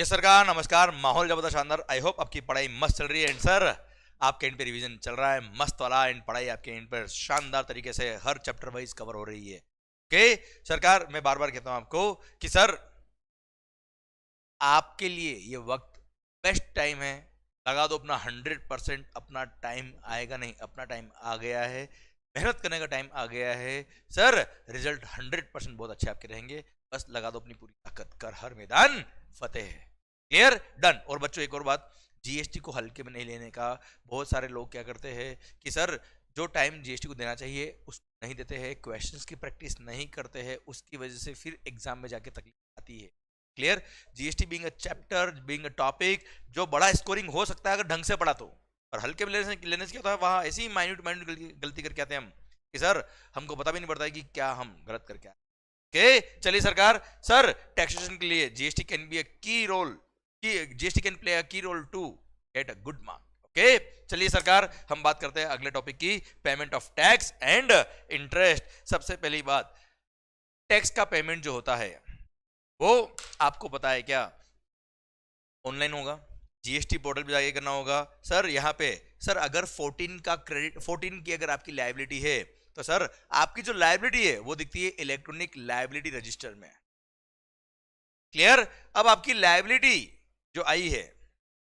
ये सरकार नमस्कार। माहौल जबरदस्त शानदार। आई होप आपकी पढ़ाई मस्त चल रही है। एंड सर आपके एंड पे रिवीजन चल रहा है मस्त वाला। एंड पढ़ाई आपके एंड पर शानदार तरीके से हर चैप्टर वाइज कवर हो रही है। ओके सरकार, मैं बार बार कहता हूं आपको कि सर आपके लिए ये वक्त बेस्ट टाइम है। लगा दो अपना 100%। अपना टाइम आएगा नहीं, अपना टाइम आ गया है। मेहनत करने का टाइम आ गया है सर। रिजल्ट 100% बहुत अच्छे आपके रहेंगे। बस लगा दो अपनी पूरी ताकत, कर हर मैदान फतेह है। Clear, done. और बच्चों एक और बात, जीएसटी को हल्के में नहीं लेने का। बहुत सारे लोग क्या करते हैं कि सर जो टाइम जीएसटी को देना चाहिए उसको नहीं देते हैं, क्वेश्चंस की प्रैक्टिस नहीं करते हैं, उसकी वजह से फिर एग्जाम में जाके तकलीफ आती है। Clear, GST being a chapter, being a topic जो बड़ा स्कोरिंग हो सकता है अगर ढंग से पढ़ा तो। और हल्के में लेने से क्या होता है, वहां ऐसी माइन्यूट माइन्यूट गलती करके आते हैं हम कि सर हमको पता भी नहीं पड़ता है कि क्या हम गलत करके आए। ओके चलिए सरकार, सर टैक्सेशन के लिए GST can be a key role, GST can play a key role to get a good mark. Okay चलिए सरकार, हम बात करते हैं अगले टॉपिक की, payment of tax and interest. सबसे पहली बात, टैक्स का पेमेंट जो होता है वो आपको पता है क्या, ऑनलाइन होगा, जीएसटी पोर्टल पे जाके करना होगा। सर यहाँ पे सर अगर 14 का क्रेडिट, 14 की अगर आपकी लायबिलिटी है तो सर आपकी जो लायबिलिटी है वो दिखती है इलेक्ट्रॉनिक लायबिलिटी रजिस्टर में। क्लियर, अब आपकी लायबिलिटी जो आई है,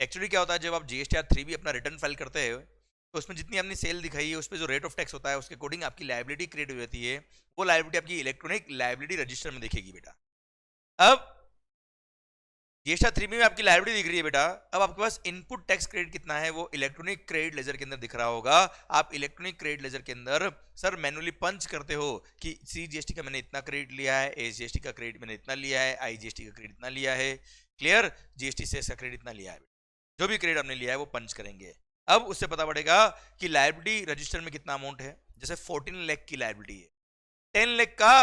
एक्चुअली क्या होता है जब आप जीएसटीआर 3 अपना रिटर्न फाइल करते हैं तो उसमें जितनी आपने सेल दिखाई है उस पर जो रेट ऑफ टैक्स होता है उसके अकॉर्डिंग आपकी लायबिलिटी क्रिएट हो जाती है। वो लायबिलिटी आपकी इलेक्ट्रॉनिक लायबिलिटी रजिस्टर में दिखेगी बेटा। अब जीएसटीआर 3 में आपकी लायबिलिटी दिख रही है बेटा। अब आपके पास इनपुट टैक्स क्रेडिट कितना है वो इलेक्ट्रॉनिक क्रेडिट लेजर के अंदर दिख रहा होगा। आप इलेक्ट्रॉनिक क्रेडिट लेजर के अंदर सर मैनुअली पंच करते हो कि सी जीएसटी का मैंने इतना क्रेडिट लिया है, एस जीएसटी का क्रेडिट मैंने इतना लिया है, आई जीएसटी का क्रेडिट इतना लिया है। क्लियर, जीएसटी से इसका क्रेडिट इतना लिया है। जो भी क्रेडिट आपने लिया है वो पंच करेंगे। अब उससे पता पड़ेगा कि लायबिलिटी रजिस्टर में कितना अमाउंट है। जैसे 14 लाख की लायबिलिटी है, 10 लाख का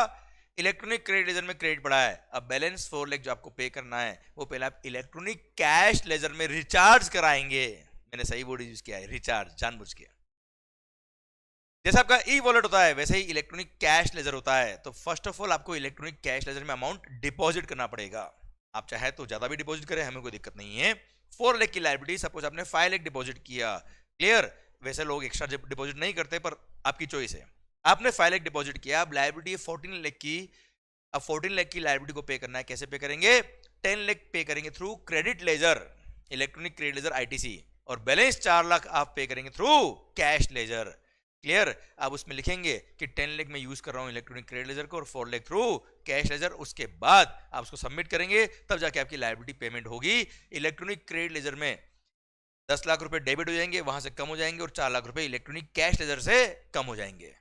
इलेक्ट्रॉनिक क्रेडिट लेजर में क्रेडिट पड़ा है। अब बैलेंस 4 लाख जो आपको पे करना है वो पहले आप इलेक्ट्रॉनिक कैश लेजर में रिचार्ज कराएंगे। मैंने सही वर्ड यूज किया है, रिचार्ज, जानबूझ के। जैसे आपका ई वॉलेट होता है वैसे ही इलेक्ट्रॉनिक कैश लेजर होता है। तो फर्स्ट ऑफ ऑल आपको इलेक्ट्रॉनिक कैश लेजर में अमाउंट डिपॉजिट करना पड़ेगा। आप चाहे तो ज्यादा भी डिपॉजिट करें, हमें कोई दिक्कत नहीं है। 4 लाख की लायबिलिटी, सपोज आपने 5 लाख डिपॉजिट किया। क्लियर, वैसे लोग एक्स्ट्रा डिपॉजिट नहीं करते पर आपकी चॉइस है। आपने 5 लाख डिपॉजिट किया, अब लायबिलिटी 14 लाख की। अब 14 लाख की लायबिलिटी को पे करना है, कैसे पे करेंगे, 10 लाख पे करेंगे through credit ledger, electronic credit laser ITC. और बैलेंस 4 लाख आप पे करेंगे थ्रू कैश लेजर। क्लियर, अब उसमें लिखेंगे कि 10 लाख में यूज कर रहा हूं इलेक्ट्रॉनिक क्रेडिट लेजर को और 4 लाख थ्रू कैश लेजर। उसके बाद आप उसको सबमिट करेंगे, तब जाके आपकी लायबिलिटी पेमेंट होगी। इलेक्ट्रॉनिक क्रेडिट लेजर में 10 लाख रुपए डेबिट हो जाएंगे, वहां से कम हो जाएंगे, और 4 लाख रुपए इलेक्ट्रॉनिक कैश लेजर से कम हो जाएंगे,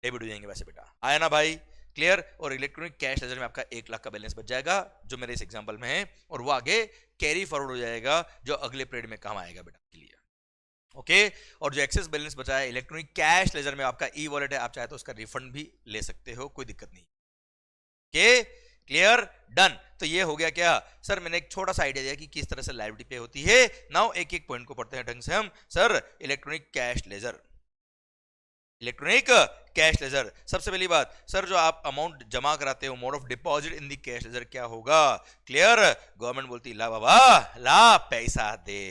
डेबिट हो जाएंगे वैसे बेटा। आया ना भाई? क्लियर, और इलेक्ट्रॉनिक कैश लेजर में आपका 1 लाख का बैलेंस बच जाएगा जो मेरे इस एग्जांपल में है, और वो आगे कैरी फॉरवर्ड हो जाएगा जो अगले पीरियड में काम आएगा बेटा के लिए। ओके, और जो एक्सेस बैलेंस बचा है इलेक्ट्रॉनिक कैश लेजर में आपका ई वॉलेट है, आप चाहे तो उसका रिफंड भी ले सकते हो, कोई दिक्कत नहीं। Okay clear, done. तो ये हो गया क्या सर, मैंने एक छोटा सा आइडिया दिया कि किस तरह से लायबिलिटी पे होती है। नाउ एक एक पॉइंट को पढ़ते हैं ढंग से हम। Sir electronic cash laser, electronic cash laser, सबसे पहली बात सर जो आप अमाउंट जमा कराते हो, mode of deposit in the cash ledger क्या होगा। क्लियर, गवर्नमेंट बोलती ला बाबा ला पैसा दे।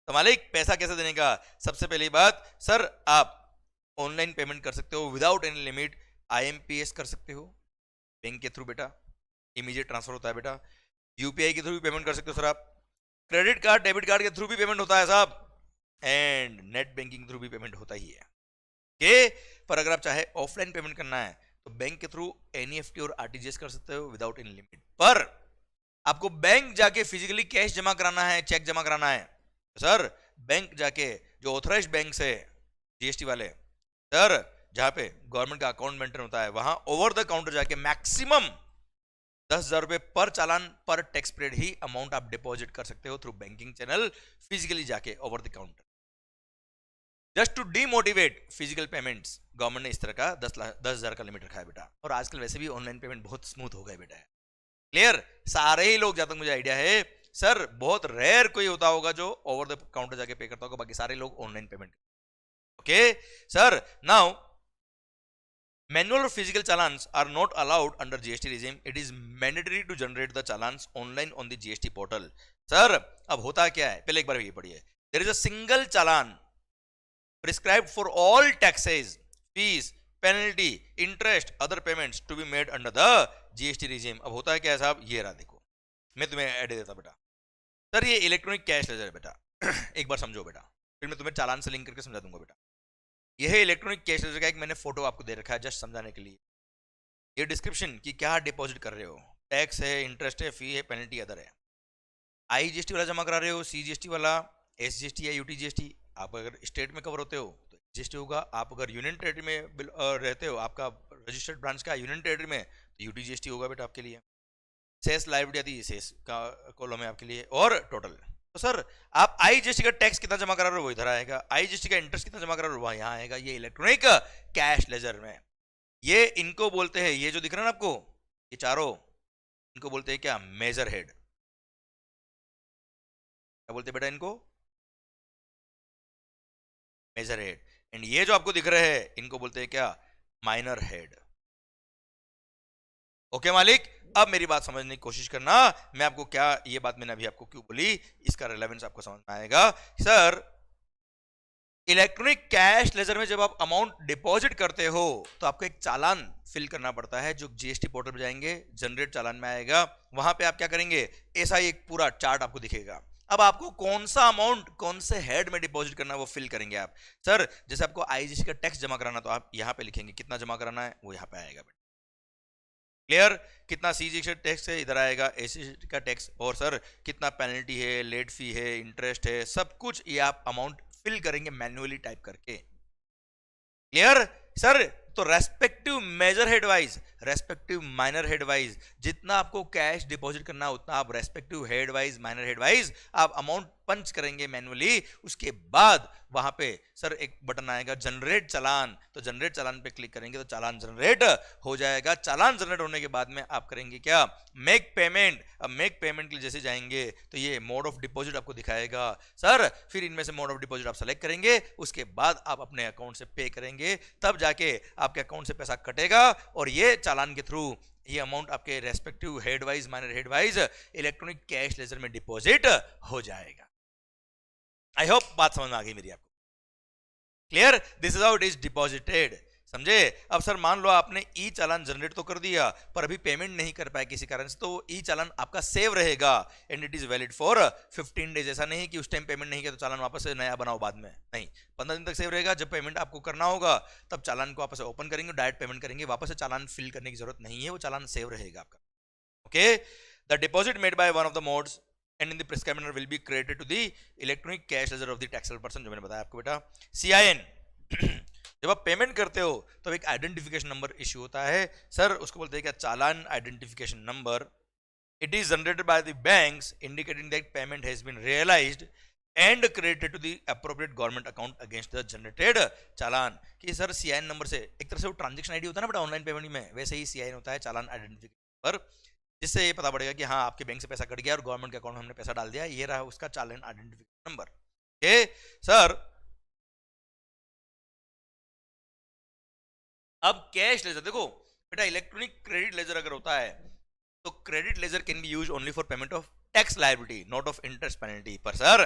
तो मालिक पैसा कैसे देने का, सबसे पहली बात सर आप ऑनलाइन पेमेंट कर सकते हो विदाउट एनी लिमिट। आईएमपीएस कर सकते हो बैंक के थ्रू बेटा, इमीडिएट ट्रांसफर होता है बेटा। यूपीआई के थ्रू भी पेमेंट कर सकते हो सर आप। क्रेडिट कार्ड डेबिट कार्ड के थ्रू भी पेमेंट होता है साहब, एंड नेट बैंकिंग थ्रू भी पेमेंट होता ही है के। पर अगर आप चाहे ऑफलाइन पेमेंट करना है तो बैंक के थ्रू एनईएफटी और आरटीजीएस कर सकते हो विदाउट एनी लिमिट। पर आपको बैंक जाके फिजिकली कैश जमा कराना है, चेक जमा कराना है, तो सर बैंक जाके जो ऑथराइज्ड बैंक है जीएसटी वाले सर, जहां पे गवर्नमेंट का अकाउंट मेंटेन होता है, वहां ओवर द काउंटर जाके मैक्सिमम 10,000 रुपए पर चालान पर टैक्स पीरियड ही अमाउंट आप डिपॉजिट कर सकते हो थ्रू बैंकिंग चैनल, फिजिकली जाके over the counter. Just to demotivate physical payments, government ने इस तरह का 10,000 का लिमिट रखा है बेटा। और आजकल वैसे भी ऑनलाइन पेमेंट बहुत स्मूथ हो गए बेटा। क्लियर, सारे ही लोग, जहां तक मुझे आइडिया है सर, बहुत रेयर कोई होता होगा जो ओवर द काउंटर जाके पे करता होगा, बाकी सारे लोग online payment. Okay sir, now Manual or physical challans are not allowed under GST regime. It is mandatory to generate the challans online on the GST portal. Sir अब होता क्या है, पहले एक बार ये पढ़िए. There is a single challan prescribed for all taxes, fees, penalty, interest, other payments to be made under the GST regime. अब होता है क्या है साहब, ये रहा देखो, मैं तुम्हें ऐड देता बेटा. सर ये इलेक्ट्रॉनिक कैश लेजर है बेटा. एक बार समझो बेटा, फिर मैं तुम्हें चालान से लिंक करके समझा दूंगा बेटा. यह है इलेक्ट्रॉनिक कैश लेजर का एक मैंने फोटो आपको दे रखा है जस्ट समझाने के लिए. ये डिस्क्रिप्शन कि क्या डिपॉजिट कर रहे हो, टैक्स है, इंटरेस्ट है, फी है, पेनल्टी अदर है. IGST वाला जमा करा रहे हो, CGST वाला, SGST या UTGST. आप अगर स्टेट में कवर होते हो तो GST होगा. आप अगर यूनियन टेरिटरी में रहते हो, आपका रजिस्टर्ड ब्रांच का यूनियन टेरिटरी में, तो UTGST होगा बेटा आपके लिए. सेस लायबिलिटी आती है सेस का कॉलम है आपके लिए, और टोटल. तो सर आप IGST का टैक्स कितना जमा करा रहे हो वो इधर आएगा, IGST का इंटरेस्ट कितना जमा करा रहे हो वह यहाँ आएगा. ये इलेक्ट्रॉनिक कैश लेजर में, ये इनको बोलते हैं, ये जो दिख रहा है ना आपको, ये चारों, इनको बोलते हैं क्या, मेजर हेड. क्या बोलते हैं बेटा इनको, मेजर हेड. एंड ये जो आपको दिख रहे हैं इनको बोलते हैं क्या, माइनर हेड. ओके मालिक, अब मेरी बात समझने की कोशिश करना. मैं आपको क्या, ये बात मैंने अभी आपको क्यों बोली, इसका रिलेवेंस आपको समझ में आएगा. सर इलेक्ट्रॉनिक कैश लेजर में जब आप अमाउंट डिपॉजिट करते हो तो आपको एक चालान फिल करना पड़ता है, जो GST पोर्टल पर जाएंगे, जनरेट चालान में आएगा. वहां पे आप क्या करेंगे, ऐसा ही एक पूरा चार्ट आपको दिखेगा. अब आपको कौन सा अमाउंट कौन से हेड में डिपॉजिट करना है वो फिल करेंगे आप. सर जैसे आपको IGST का टैक्स जमा कराना, तो आप यहां पे लिखेंगे कितना जमा कराना है, वो यहां पे आएगा. क्लियर, कितना CGST टैक्स है इधर आएगा, SGST का टैक्स, और सर कितना पेनल्टी है, लेट फी है, इंटरेस्ट है, सब कुछ ये आप अमाउंट फिल करेंगे मैन्युअली टाइप करके. Clear sir. तो respective major head wise, respective minor head wise, जितना आपको कैश डिपॉजिट करना उतना आप respective head wise, minor head wise आप अमाउंट पंच करेंगे मैन्युअली. उसके बाद वहां पे सर एक बटन आएगा जनरेट चालान, तो जनरेट चालान पे क्लिक करेंगे तो चालान जनरेट हो जाएगा. चालान जनरेट होने के बाद में आप करेंगे क्या, मेक पेमेंट. अब मेक पेमेंट के लिए जैसे जाएंगे तो ये मोड ऑफ डिपॉजिट आपको दिखाएगा. सर फिर इनमें से मोड ऑफ डिपॉजिट आप सेलेक्ट करेंगे, उसके बाद आप अपने अकाउंट से पे करेंगे, तब जाके आपके अकाउंट से पैसा कटेगा, और ये चालान के थ्रू ये अमाउंट आपके respective head wise, minor head wise electronic cash ledger में डिपॉजिट हो जाएगा. आई होप बात समझ में आ गई मेरी आपको. Clear, this is how it is deposited. समझे. अब सर मान लो आपने ई चालान जनरेट तो कर दिया, पर अभी पेमेंट नहीं कर पाए किसी कारण से, तो ई चालान आपका सेव रहेगा and it is valid for 15 days. ऐसा नहीं कि उस टाइम पेमेंट नहीं किया तो चालान वापस से नया बनाओ बाद में, नहीं, 15 दिन तक सेव रहेगा. जब पेमेंट आपको करना होगा तब चालान को वापस से ओपन करेंगे, डायरेक्ट पेमेंट करेंगे, वापस से चालान फिल करने की जरूरत नहीं है, वो चालान सेव रहेगा आपका. Okay, the deposit made by one of the modes and in the prescribed manner will be credited to the electronic cash ledger of the taxable person. जो मैंने बताया आपको बेटा, CIN. जब आप पेमेंट करते हो तो एक आइडेंटिफिकेशन नंबर इश्यू होता है. सर उसको बोलते हैं क्या, challan identification number. It is generated by the banks indicating that payment has been realised and credited to the appropriate government account against the generated challan. कि सर CIN नंबर से एक तरह से वो ट्रांजेक्शन आईडी होता है ना बेटा ऑनलाइन पेमेंट में, वैसे ही CIN होता है, चालान आइडेंटिफिकेशन नंबर, जिससे ये पता पड़ेगा कि हाँ आपके बैंक से पैसा कट गया और गवर्नमेंट के अकाउंट में हमने पैसा डाल दिया. ये रहा उसका चालान आइडेंटिफिकेशन नंबर. सर अब कैश लेजर देखो बेटा, इलेक्ट्रॉनिक क्रेडिट लेजर अगर होता है तो credit ledger can be used only for payment of tax liability, not of interest penalty. पर sir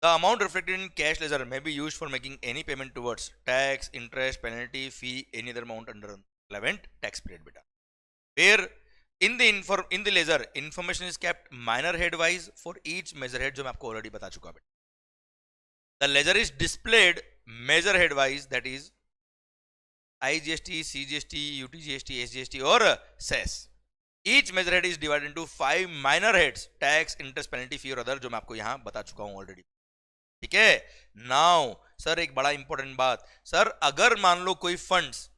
the amount reflected in cash ledger may be used for making any payment towards tax, interest, penalty, fee, any other amount under relevant tax period बेटा. Where in the ledger information is kept minor head wise for each measure head, जो मैं आपको already बता चुका बेटा. The ledger is displayed measure head wise, that is IGST, CGST, UTGST, SGST और cess. Each measure head is divided into 5 minor heads, tax, interest, penalty, fee और other, जो मैं आपको यहाँ बता चुका हूँ ऑलरेडी. ठीक है. नाउ सर एक बड़ा इंपॉर्टेंट बात, सर अगर मान लो कोई फंड्स,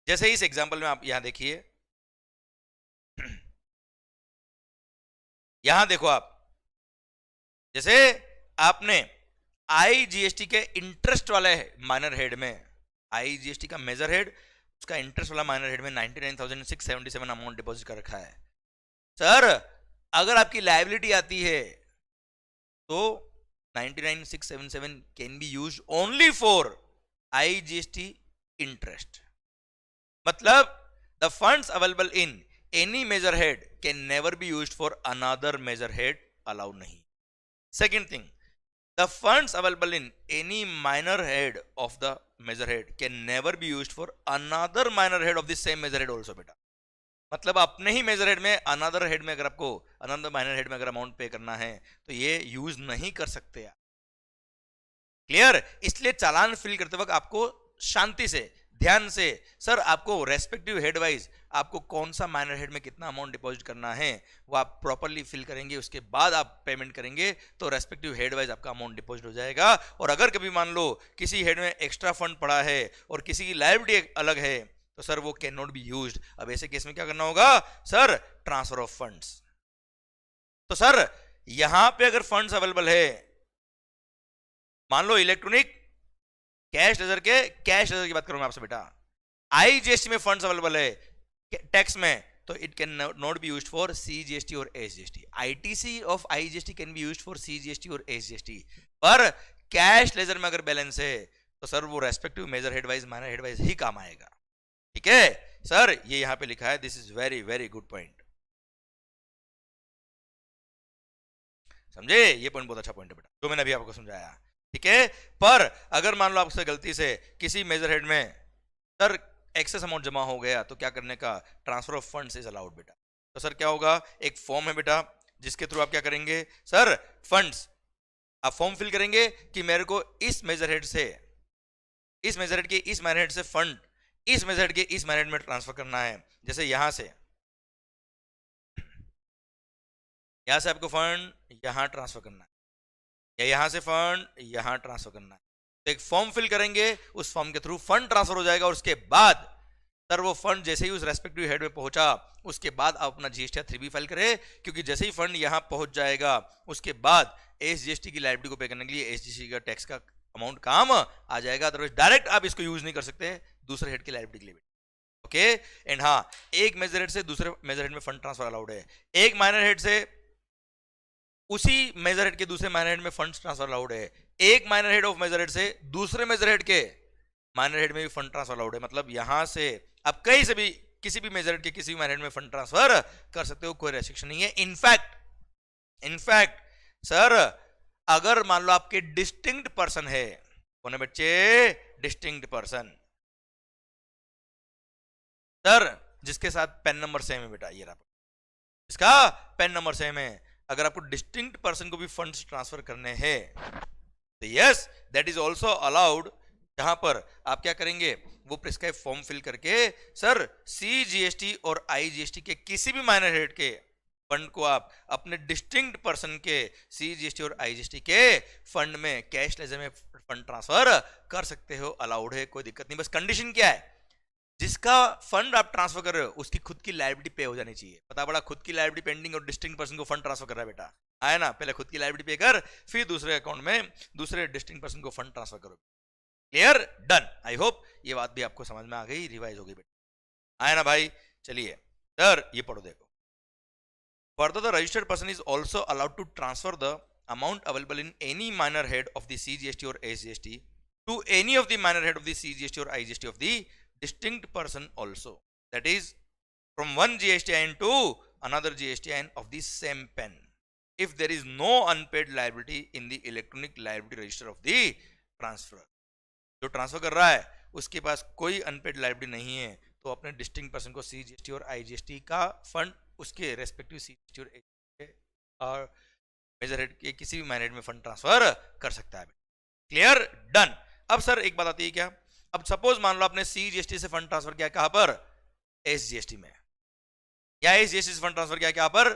जैसे इस एग्जांपल में आप यहां देखिए, यहां देखो आप, जैसे आपने IGST के इंटरेस्ट वाले माइनर हेड में, IGST का मेजर हेड, उसका इंटरेस्ट वाला माइनर हेड में 99,677 अमाउंट डिपॉजिट कर रखा है. सर अगर आपकी लायबिलिटी आती है तो 99,677 can be used only for IGST interest. मतलब the funds available in any major head can never be used for another major head, allowed नहीं। Second thing, the funds available in any minor head of the major head can never be used for another minor head of the same major head also. बेटा मतलब अपने ही major head में another head में अगर आपको another minor head में अगर अमाउंट पे करना है तो ये यूज नहीं कर सकते आप। क्लियर? इसलिए चालान फिल करते वक्त आपको शांति से, ध्यान से, सर आपको रेस्पेक्टिव हेड वाइज आपको कौन सा माइनर हेड में कितना अमाउंट डिपॉजिट करना है वो आप प्रॉपरली फिल करेंगे, उसके बाद आप पेमेंट करेंगे तो रेस्पेक्टिव हेड वाइज आपका अमाउंट डिपॉजिट हो जाएगा। और अगर कभी मान लो किसी हेड में एक्स्ट्रा फंड पड़ा है और किसी की लायबिलिटी अलग है तो सर वो कैन नॉट बी यूज्ड। अब ऐसे केस में क्या करना होगा? Sir transfer of funds. तो सर यहां पे अगर फंड्स अवेलेबल है, मान लो इलेक्ट्रॉनिक कैश लेजर की बात करूंगा आपसे बेटा, आईजीएसटी में फंड्स अवेलेबल है टैक्स में, तो it can not be used for CGST और SGST. ITC of IGST can be used for CGST और एसजीएसटी, पर कैश लेजर में अगर बैलेंस है तो सर वो respective major head wise minor head wise ही काम आएगा। ठीक है सर, ये यहां पे लिखा है, this is very very good point. समझे? ये पॉइंट बहुत अच्छा पॉइंट है बेटा जो मैंने अभी आपको समझाया। ठीक है, पर अगर मान लो आपसे गलती से किसी मेजर हेड में सर एक्सेस अमाउंट जमा हो गया तो क्या करने का? Transfer of funds is allowed बेटा। तो सर क्या होगा? एक फॉर्म है बेटा जिसके थ्रू आप क्या करेंगे? सर फंड्स आप फॉर्म फिल करेंगे कि मेरे को इस मेजर हेड से, इस मेजर हेड के इस माइनर हेड से फंड इस मेजर हेड के इस माइनर हेड में ट्रांसफर करना है। जैसे यहां से आपको फंड यहां ट्रांसफर करना है या यहां से फंड यहां ट्रांसफर करना है, तो एक फॉर्म फिल करेंगे, उस फॉर्म के थ्रू फंड ट्रांसफर हो जाएगा और उसके बाद सर वो फंड जैसे ही उस रेस्पेक्टिव हेड में पहुंचा उसके बाद आप अपना जीएसटी 3B फाइल करें, क्योंकि जैसे ही फंड यहां पहुंच जाएगा उसके बाद एसजीएसटी की लायबिलिटी को पे करने के लिए एसजीएसटी का टैक्स का अमाउंट काम आ जाएगा। अदरवाइज डायरेक्ट आप इसको यूज नहीं कर सकते दूसरे हेड की लायबिलिटी के लिए। ओके एंड हाँ, एक मेजर हेड से दूसरे मेजर हेड में फंड ट्रांसफर अलाउड है, एक माइनर हेड से उसी मेजर हेड के दूसरे माइनर हेड में फंड ट्रांसफर अलाउड है, एक minor head of major head से दूसरे मेजर हेड के माइनर हेड में भी फंड ट्रांसफर अलाउड है। मतलब यहां से आप कहीं से भी किसी भी मेजर हेड के किसी भी माइनर हेड में फंड ट्रांसफर कर सकते हो, कोई रेस्ट्रिक्शन नहीं है। इनफैक्ट सर अगर मान लो आपके डिस्टिंक्ट पर्सन है, कौन है बच्चे? डिस्टिंक्ट पर्सन, सर जिसके साथ पेन नंबर सेम है बेटा, ये रहा इसका पेन नंबर सेम है, अगर आपको डिस्टिंक्ट पर्सन को भी फंड्स ट्रांसफर करने हैं तो yes that is also allowed. जहां पर आप क्या करेंगे? वो प्रिस्क्राइब फॉर्म फिल करके सर सीजीएसटी और आईजीएसटी के किसी भी माइनर हेड के फंड को आप अपने डिस्टिंक्ट पर्सन के सीजीएसटी और आईजीएसटी के फंड में कैश लेजर में फंड ट्रांसफर कर सकते हो, अलाउड है, कोई दिक्कत नहीं। बस कंडीशन क्या है? जिसका फंड आप ट्रांसफर कर रहे हो उसकी खुद की लायबिलिटी पे हो जानी चाहिए। पता पड़ा खुद की लायबिलिटी पेंडिंग और डिस्टिंक्ट पर्सन को फंड ट्रांसफर कर रहा है बेटा, आया ना? पहले खुद की लायबिलिटी पे कर, फिर दूसरे अकाउंट में दूसरे डिस्टिंक्ट पर्सन को फंड ट्रांसफर करो। क्लियर? डन। आई होप ये बात भी आपको समझ में आ गई, रिवाइज हो गई बेटा, आया ना भाई? चलिए सर ये पढ़ो, देखो। Further the registered person is also allowed to transfer the amount available in any minor head of the CGST और SGST to any of the minor head of the CGST और IGST of the distinct person also, that is from one GSTIN to another GSTIN of the same pen, if there is no unpaid liability in the electronic liability register of the transferor। जो transfer कर रहा है उसके पास कोई unpaid liability नहीं है तो अपने डिस्टिंक्ट पर्सन को सीजीएसटी और आईजीएसटी का फंड उसके रेस्पेक्टिव सीजीएसटी और मेजर हेड के किसी भी माइनर हेड में फंड ट्रांसफर कर सकता है। क्लियर? डन। अब सर एक बात आती है क्या? अब सपोज मान लो आपने सीजीएसटी से फंड ट्रांसफर किया, कहां पर? एसजीएसटी में, या एसजीएसटी से फंड ट्रांसफर किया कहां पर?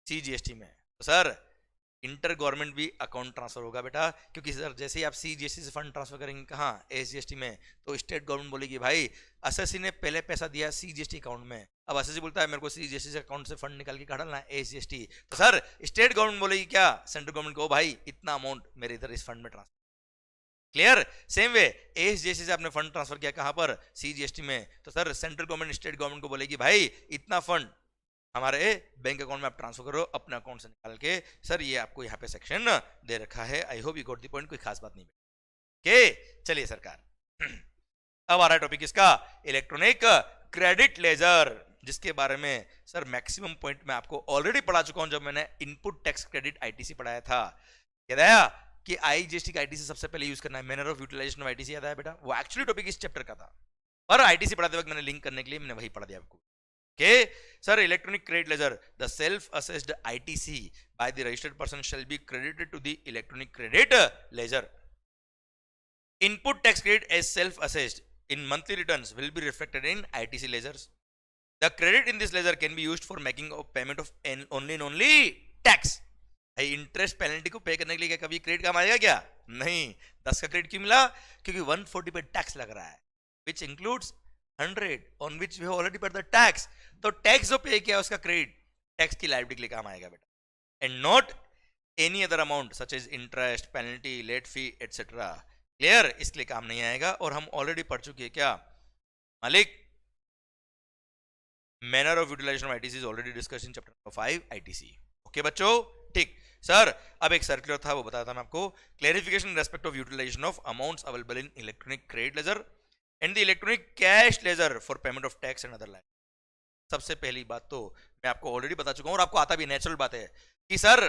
सीजीएसटी में। तो सर इंटर गवर्नमेंट भी अकाउंट ट्रांसफर होगा बेटा, क्योंकि सर जैसे ही आप सीजीएसटी से फंड ट्रांसफर करेंगे कहां? एसजीएसटी में, तो स्टेट गवर्नमेंट बोलेगी भाई एसएससी ने पहले पैसा दिया सीजीएसटी अकाउंट में, अब एसएससी बोलता है मेरे को सीजीएसटी से अकाउंट से फंड निकाल के कहां डालना है? एसजीएसटी। तो सर स्टेट गवर्नमेंट बोलेगी क्या? सेंट्रल गवर्नमेंट को भाई इतना अमाउंट मेरे इधर इस फंड में transfer. Clear? Same way SGST से आपने फंड ट्रांसफर किया कहां पर? सीजीएसटी में, तो sir central government state government को बोलेगी भाई इतना फंड हमारे बैंक अकाउंट में आप ट्रांसफर करो अपने अकाउंट से निकाल के। सर ये आपको यहाँ पे सेक्शन दे रखा है। I hope you got the point, कोई खास बात नहीं। ओके चलिए सरकार अब आ रहा है टॉपिक इसका इलेक्ट्रॉनिक क्रेडिट लेजर, जिसके बारे में सर मैक्सिमम पॉइंट मैं आपको ऑलरेडी पढ़ा चुका हूं जब मैंने इनपुट टैक्स क्रेडिट आईटीसी पढ़ाया था। याद आया कि आईजीएसटी का आईटीसी सबसे पहले यूज करना है, manner of utilisation of ITC. याद आया बेटा, वो एक्चुअली टॉपिक इस चैप्टर का था, पर आईटीसी पढ़ाते वक्त मैंने लिंक करने के लिए मैंने वही पढ़ा दिया आपको। Okay, sir, electronic credit ledger, the self-assessed ITC by the registered person shall be credited to the electronic credit ledger. Input tax credit as self-assessed in monthly returns will be reflected in ITC ledgers. The credit in this ledger can be used for making a payment of only tax. Interest penalty को पे करने के लिए क्या कभी credit काम आएगा क्या? नहीं। 10 का क्रेडिट क्यों मिला? क्योंकि 140 पे टैक्स लग रहा है, which includes 100 on which we have already paid the tax. तो टैक्स जो पे किया उसका क्रेडिट टैक्स की लायबिलिटी के लिए काम आएगा बेटा, and not any other amount such as interest, penalty, late fee etcetera. Clear? इसके लिए काम नहीं आएगा। और हम ऑलरेडी पढ़ चुके हैं क्या मालिक, manner of utilisation of ITC is already discussed in chapter number 5 ITC. Okay बच्चों, ठीक। सर अब एक सर्कुलर था वो बताया था मैं आपको, clarification respect of utilisation of amounts available in electronic credit ledger and the electronic cash ledger for payment of tax and other liability. सबसे पहली बात तो मैं आपको ऑलरेडी बता चुका हूं और आपको आता भी, नेचुरल बात है कि sir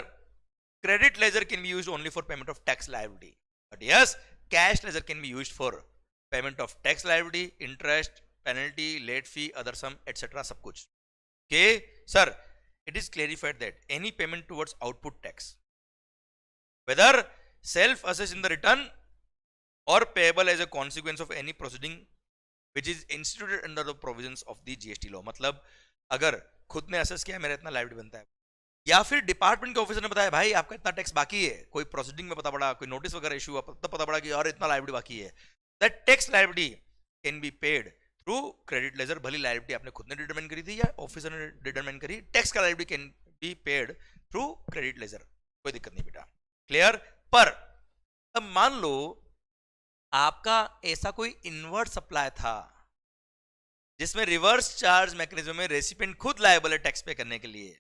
credit ledger can be used only for payment of tax liability, but yes cash ledger can be used for payment of tax liability, interest, penalty, late fee, other sum etcetera, सब कुछ। Okay sir, it is clarified that any payment towards output tax, whether self-assessed in the return or payable as a consequence of any proceeding which is instituted under the provisions of the GST law, मतलब अगर खुद ने assess किया मेरा इतना liability बनता है, या फिर डिपार्टमेंट के ऑफिसर ने बताया भाई आपका इतना टैक्स बाकी है, कोई प्रोसीडिंग में पता पड़ा, कोई नोटिस वगैरह इशू हुआ तब पता पड़ा कि यार इतना लायबिलिटी बाकी है, that tax liability can be paid through credit ledger. भली लायबिलिटी आपने खुद ने डिटरमाइन करी थी या ऑफिसर ने डिटरमाइन करी, टैक्स का liability can be paid through credit ledger, कोई दिक्कत नहीं बेटा। क्लियर? पर अब मान लो आपका ऐसा कोई इनवर्ट सप्लाई था जिसमें रिवर्स चार्ज मैकेनिज्म में रेसिपिएंट खुद लायबल है टैक्स पे करने के लिए,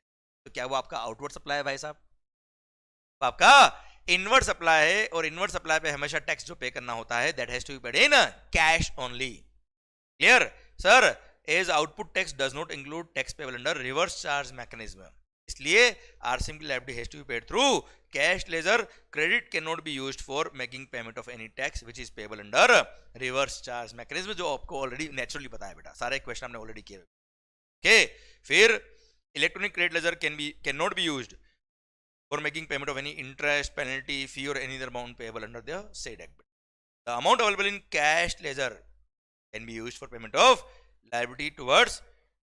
तो क्या वो आपका आउटवर्ड सप्लाई है भाई साहब? तो आपका इनवर्ट सप्लाई है और इनवर्ट सप्लाई पे हमेशा टैक्स जो पे करना होता है that has to be paid in cash only. Clear? Sir, as output tax does not include tax payable under reverse charge mechanism, इसलिए RCM की liability has to be paid through cash ledger. Credit cannot be used for making payment of any tax which is payable under reverse charge mechanism, जो आपको already naturally पता है बेटा, सारे question हमने already किए। ओके, फिर electronic credit ledger can not be used for making payment of any interest, penalty, fee और any other amount payable under the said act. The amount available in cash ledger can be used for payment of liability towards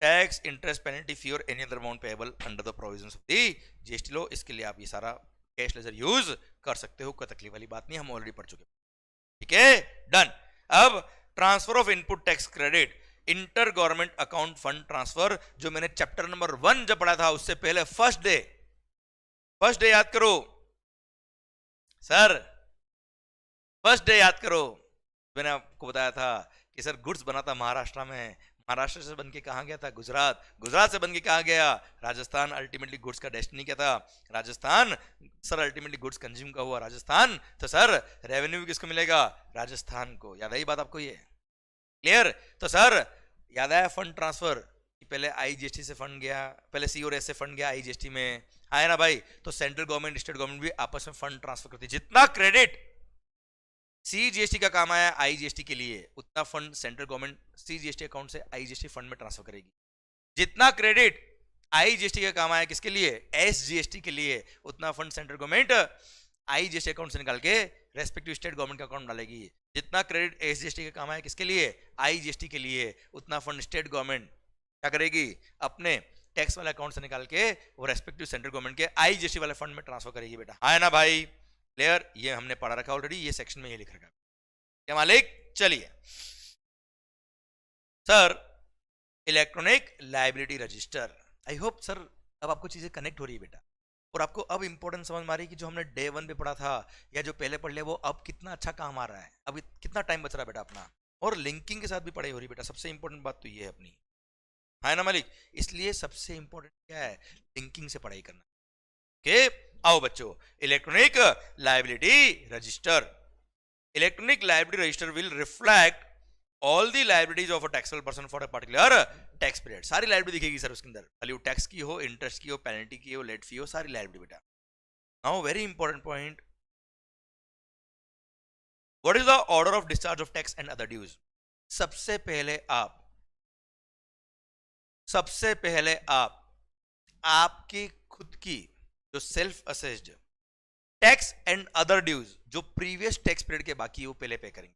tax, interest, penalty, fee or any other amount payable under the provisions of the GST law। इसके लिए आप ये सारा cash ledger use कर सकते हो, कोई तकलीफ वाली बात नहीं, हम ऑलरेडी पढ़ चुके हैं। ठीक है, डन। अब transfer of input tax credit, inter government account fund transfer, जो मैंने चैप्टर नंबर 1 जब पढ़ा था उससे पहले फर्स्ट डे याद करो सर, फर्स्ट डे याद करो। मैंने आपको बताया था कि सर गुड्स बना था महाराष्ट्र में, महाराष्ट्र से बनके कहाँ गया था? गुजरात, गुजरात से बनके कहाँ गया? राजस्थान। अल्टीमेटली गुड्स का डेस्टिनी क्या था? Rajasthan. Sir ultimately goods consume का हुआ राजस्थान, तो सर रेवेन्यू किसको मिलेगा? राजस्थान को। याद आई बात आपको ये? क्लियर? तो सर याद आया फंड ट्रांसफर, पहले आईजीएसटी से फंड गया, पहले सी और एस से फंड गया आईजीएसटी में, आया ना भाई? तो सेंट्रल गवर्नमेंट स्टेट गवर्नमेंट भी आपस में फंड ट्रांसफर करती है। जितना क्रेडिट सीजीएसटी का काम आया आईजीएसटी के लिए, उतना fund central government CGST account से आईजीएसटी फंड में ट्रांसफर करेगी। जितना क्रेडिट आईजीएसटी का काम आया किसके लिए? एसजीएसटी के लिए, उतना fund central government IGST account से निकाल के रेस्पेक्टिव स्टेट गवर्नमेंट का अकाउंट डालेगी। जितना क्रेडिट एसजीएसटी का काम आया किसके लिए? आईजीएसटी के लिए, उतना फंड स्टेट गवर्नमेंट क्या करेगी? अपने टैक्स वाले अकाउंट से निकाल के वो रेस्पेक्टिव सेंट्रल गवर्नमेंट के आईजीएसटी वाले फंड में ट्रांसफर करेगी बेटा। आया ना भाई? क्लियर? ये हमने पढ़ा रखा ऑलरेडी, ये सेक्शन में ये लिख रखा है क्या मालिक? चलिए sir, electronic liability register, I hope sir अब आपको चीजें कनेक्ट हो रही है बेटा, और आपको अब इंपॉर्टेंट समझ में आ रही है कि जो हमने डे 1 पे पढ़ा था या जो पहले पढ़ लिया वो अब कितना अच्छा काम आ रहा है, अब कितना टाइम बच रहा है बेटा अपना, और लिंकिंग के साथ भी पढ़ाई हो रही है बेटा। सबसे इंपॉर्टेंट बात तो ये है अपनी, है ना मालिक? इसलिए सबसे इंपॉर्टेंट क्या है? लिंकिंग से पढ़ाई करना। ओके, आओ बच्चों, electronic liability register. Electronic liability register will reflect all the liabilities of a taxable person for a particular tax period. सारी लाइबिलिटी दिखेगी सर उसके अंदर, भले वो टैक्स की हो, इंटरेस्ट की हो, पेनल्टी की हो, लेट फी हो, सारी लाइबिलिटी बेटा। Now very important point, what is the order of discharge of tax and other dues. सबसे पहले आप आपकी खुद की जो self assessed tax and other dues, जो प्रीवियस टैक्स पीरियड के बाकी वो पहले पे करेंगे।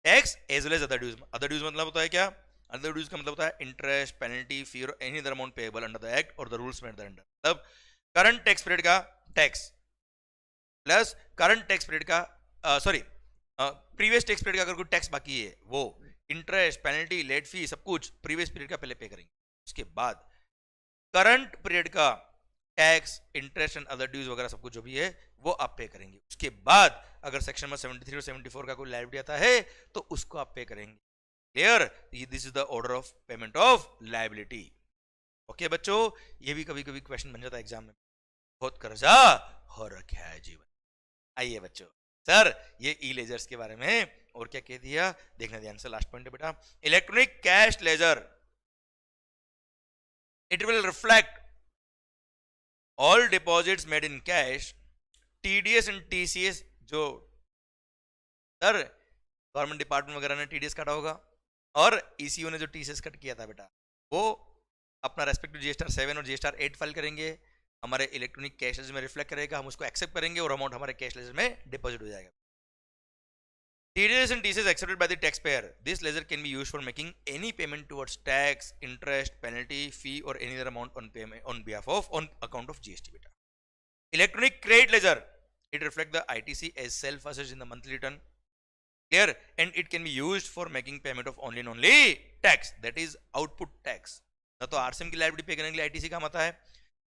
Tax as well as other dues. Other dues मतलब होता है क्या? अदर ड्यूज का मतलब होता है इंटरेस्ट, पेनल्टी, फी और any other amount payable under the act और द रूल्स मेड अंडर। मतलब करंट टैक्स पीरियड का tax plus current tax period का प्रीवियस टैक्स पीरियड का अगर कोई टैक्स बाकी है वो इंटरेस्ट, पेनल्टी, लेट फी सब कुछ प्रीवियस पीरियड का पहले पे करेंगे। उसके बाद करंट पीरियड का tax, interest and other dues वगैरह सब कुछ जो भी है वो आप पे करेंगे। उसके बाद अगर सेक्शन में 73 और 74 का कोई लायबिलिटी आता है तो उसको आप पे करेंगे। Clear? This is the order of payment of liability. Okay बच्चों, ये भी कभी कभी क्वेश्चन बन जाता है एग्जाम में, बहुत कर्जा हो रखा है जीवन। आइए बच्चों, सर ये ई लेजर्स के बारे में और क्या कह दिया, देखना ध्यान से। लास्ट पॉइंट है बेटा, electronic cash laser, it will reflect all deposits made in cash, TDS and TCS. जो सर गवर्नमेंट डिपार्टमेंट वगैरह ने टीडीएस काटा होगा और ईसीओ ने जो टीसीएस कट किया था बेटा, वो अपना रेस्पेक्टिव जीएसटीआर 7 और जीएसटीआर 8 फाइल करेंगे, हमारे इलेक्ट्रॉनिक कैश लेजर में रिफ्लेक्ट करेगा, हम उसको एक्सेप्ट करेंगे और अमाउंट हमारे कैश लेजर में डिपॉजिट हो जाएगा। TDS and TCS accepted by the taxpayer. This ledger can be used for making any payment towards tax, interest, penalty, fee, or any other amount on payment on behalf of on account of GST beta. Electronic credit ledger, it reflects the ITC as self-assessed in the monthly return. Clear? And it can be used for making payment of only and only tax, that is output tax. ना तो RCM की liability पे करने के लिए ITC काम आता है,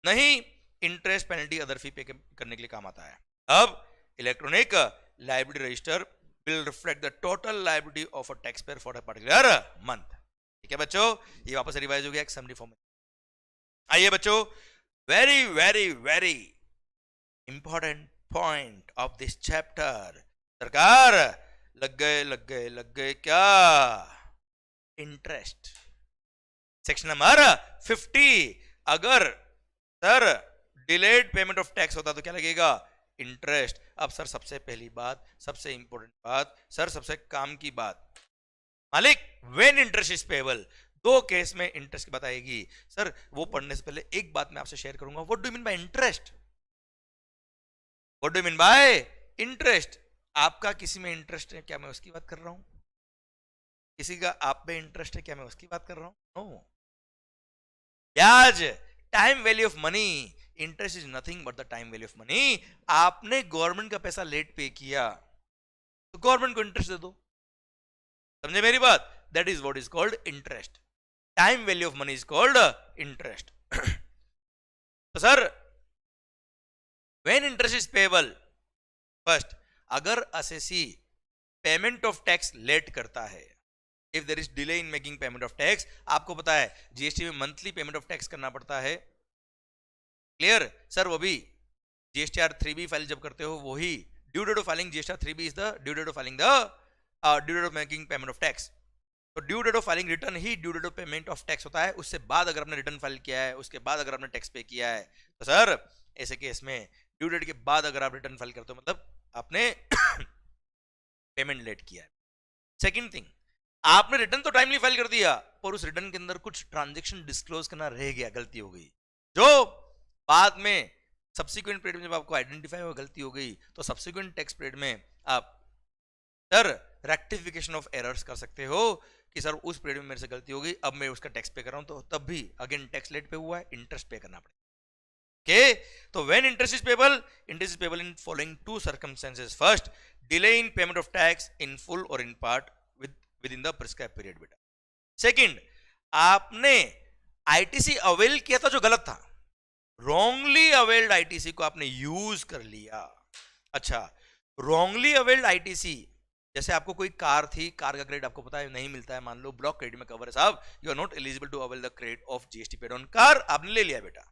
नहीं इंटरेस्ट, पेनल्टी, अदर फी पे करने के लिए काम आता है। अब electronic liability register will reflect the total liability of a taxpayer for a particular month. ठीक है बच्चों, ये वापस रिवाइज हो गया एक समरी फॉर्म में। आइए बच्चों, very very very important point of this chapter. सरकार लग गए क्या? इंटरेस्ट। Section number 50। अगर sir delayed payment of tax होता तो क्या लगेगा? इंटरेस्ट। अब सर सबसे पहली बात, सबसे इंपॉर्टेंट बात, सर सबसे काम की बात, मालिक व्हेन इंटरेस्ट इज पेएबल, दो केस में इंटरेस्ट की बात आएगी। सर वो पढ़ने से पहले एक बात मैं आपसे शेयर करूंगा, what do you mean by interest? What do you mean by interest? आपका किसी में इंटरेस्ट है क्या मैं उसकी बात कर रहा हूं? किसी का आप में इंटरेस्ट है क्या मैं उसकी बात कर रहा हूं? नो। ब्याज, time value of money, interest is nothing but the time value of money. आपने गवर्नमेंट का पैसा लेट पे किया तो गवर्नमेंट को इंटरेस्ट दे दो, समझे मेरी बात? That is what is called interest. Time value of money is called interest. तो sir when interest is payable, first अगर assessee payment of tax late करता है, if there is delay in making payment of tax, आपको पता है GST में monthly payment of tax करना पड़ता है। Clear sir? वो भी जीएसटीआर 3B फाइल जब करते हो वही due date of filing GSTR 3B is the due date of filing the due date of making payment of tax. तो due date of filing return ही due date of payment of tax होता है। उससे बाद अगर आपने return file किया है, उसके बाद अगर आपने टैक्स पे किया है, तो सर ऐसे केस में ड्यू डेट के बाद अगर आप रिटर्न फाइल करते हो मतलब आपने पेमेंट लेट किया है। सेकेंड थिंग, आपने रिटर्न तो टाइमली फाइल कर दिया पर उस रिटर्न के अंदर कुछ ट्रांजेक्शन डिस्क्लोज करना रह गया, गलती हो गई, जो बाद में सब्सिक्वेंट पीरियड में जब आपको आइडेंटिफाई हुआ गलती हो गई तो सब्सिक्वेंट टैक्स पीरियड में आप सर रेक्टिफिकेशन ऑफ एरर्स कर सकते हो कि सर उस पीरियड में मेरे से गलती हो गई, अब मैं उसका टैक्स पे कर रहा हूं, तो तब भी अगेन टैक्स लेट पे हुआ है, इंटरेस्ट पे करना पड़ेगा। ओके, तो when interest is payable, interest is payable in following two circumstances. First, delay in payment of tax in full और in part with in the prescribe period बेटा। Second, आपने ITC avail किया था जो गलत था, रॉन्गली अवेल्ड आईटीसी को आपने यूज कर लिया। अच्छा, रॉन्गली अवेल्ड आईटीसी, जैसे आपको कोई कार थी, कार का क्रेडिट आपको पता है नहीं मिलता है, मान लो ब्लॉक क्रेडिट में कवर है साहब, you are not eligible to avail the credit of GST paid on car. आपने ले लिया बेटा,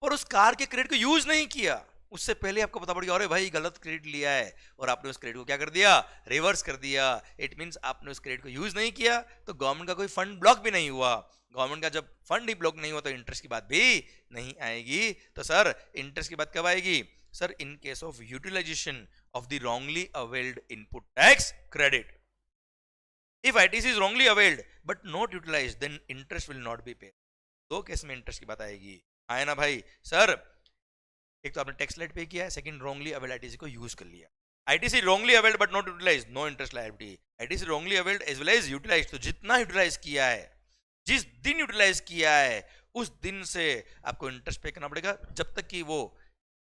पर उस कार के क्रेडिट को यूज नहीं किया, उससे पहले आपको पता पड़ गया अरे भाई गलत क्रेडिट लिया है, और आपने उस क्रेडिट को क्या कर दिया, रिवर्स कर दिया। इट मींस आपने उस क्रेडिट को यूज नहीं किया, तो गवर्नमेंट का कोई फंड ब्लॉक भी नहीं हुआ। गवर्नमेंट का जब फंड ही ब्लॉक नहीं हुआ तो इंटरेस्ट की बात भी नहीं आएगी। तो सर इंटरेस्ट की बात कब आएगी? Sir in case of utilisation of the wrongly availed input tax credit. If ITC is wrongly availed but not utilized, then interest will not be paid. दो केस में इंटरेस्ट की बात आएगी, आए ना भाई? सर एक तो आपने टैक्स लेट पे किया है, सेकंड रॉन्गली अवेल्ड ITC को यूज कर लिया। ITC wrongly availed but not utilized, no interest liability. ITC wrongly availed as well as utilized, तो जितना यूटिलाइज किया है, जिस दिन यूटिलाइज किया है उस दिन से आपको इंटरेस्ट पे करना पड़ेगा, जब तक कि वो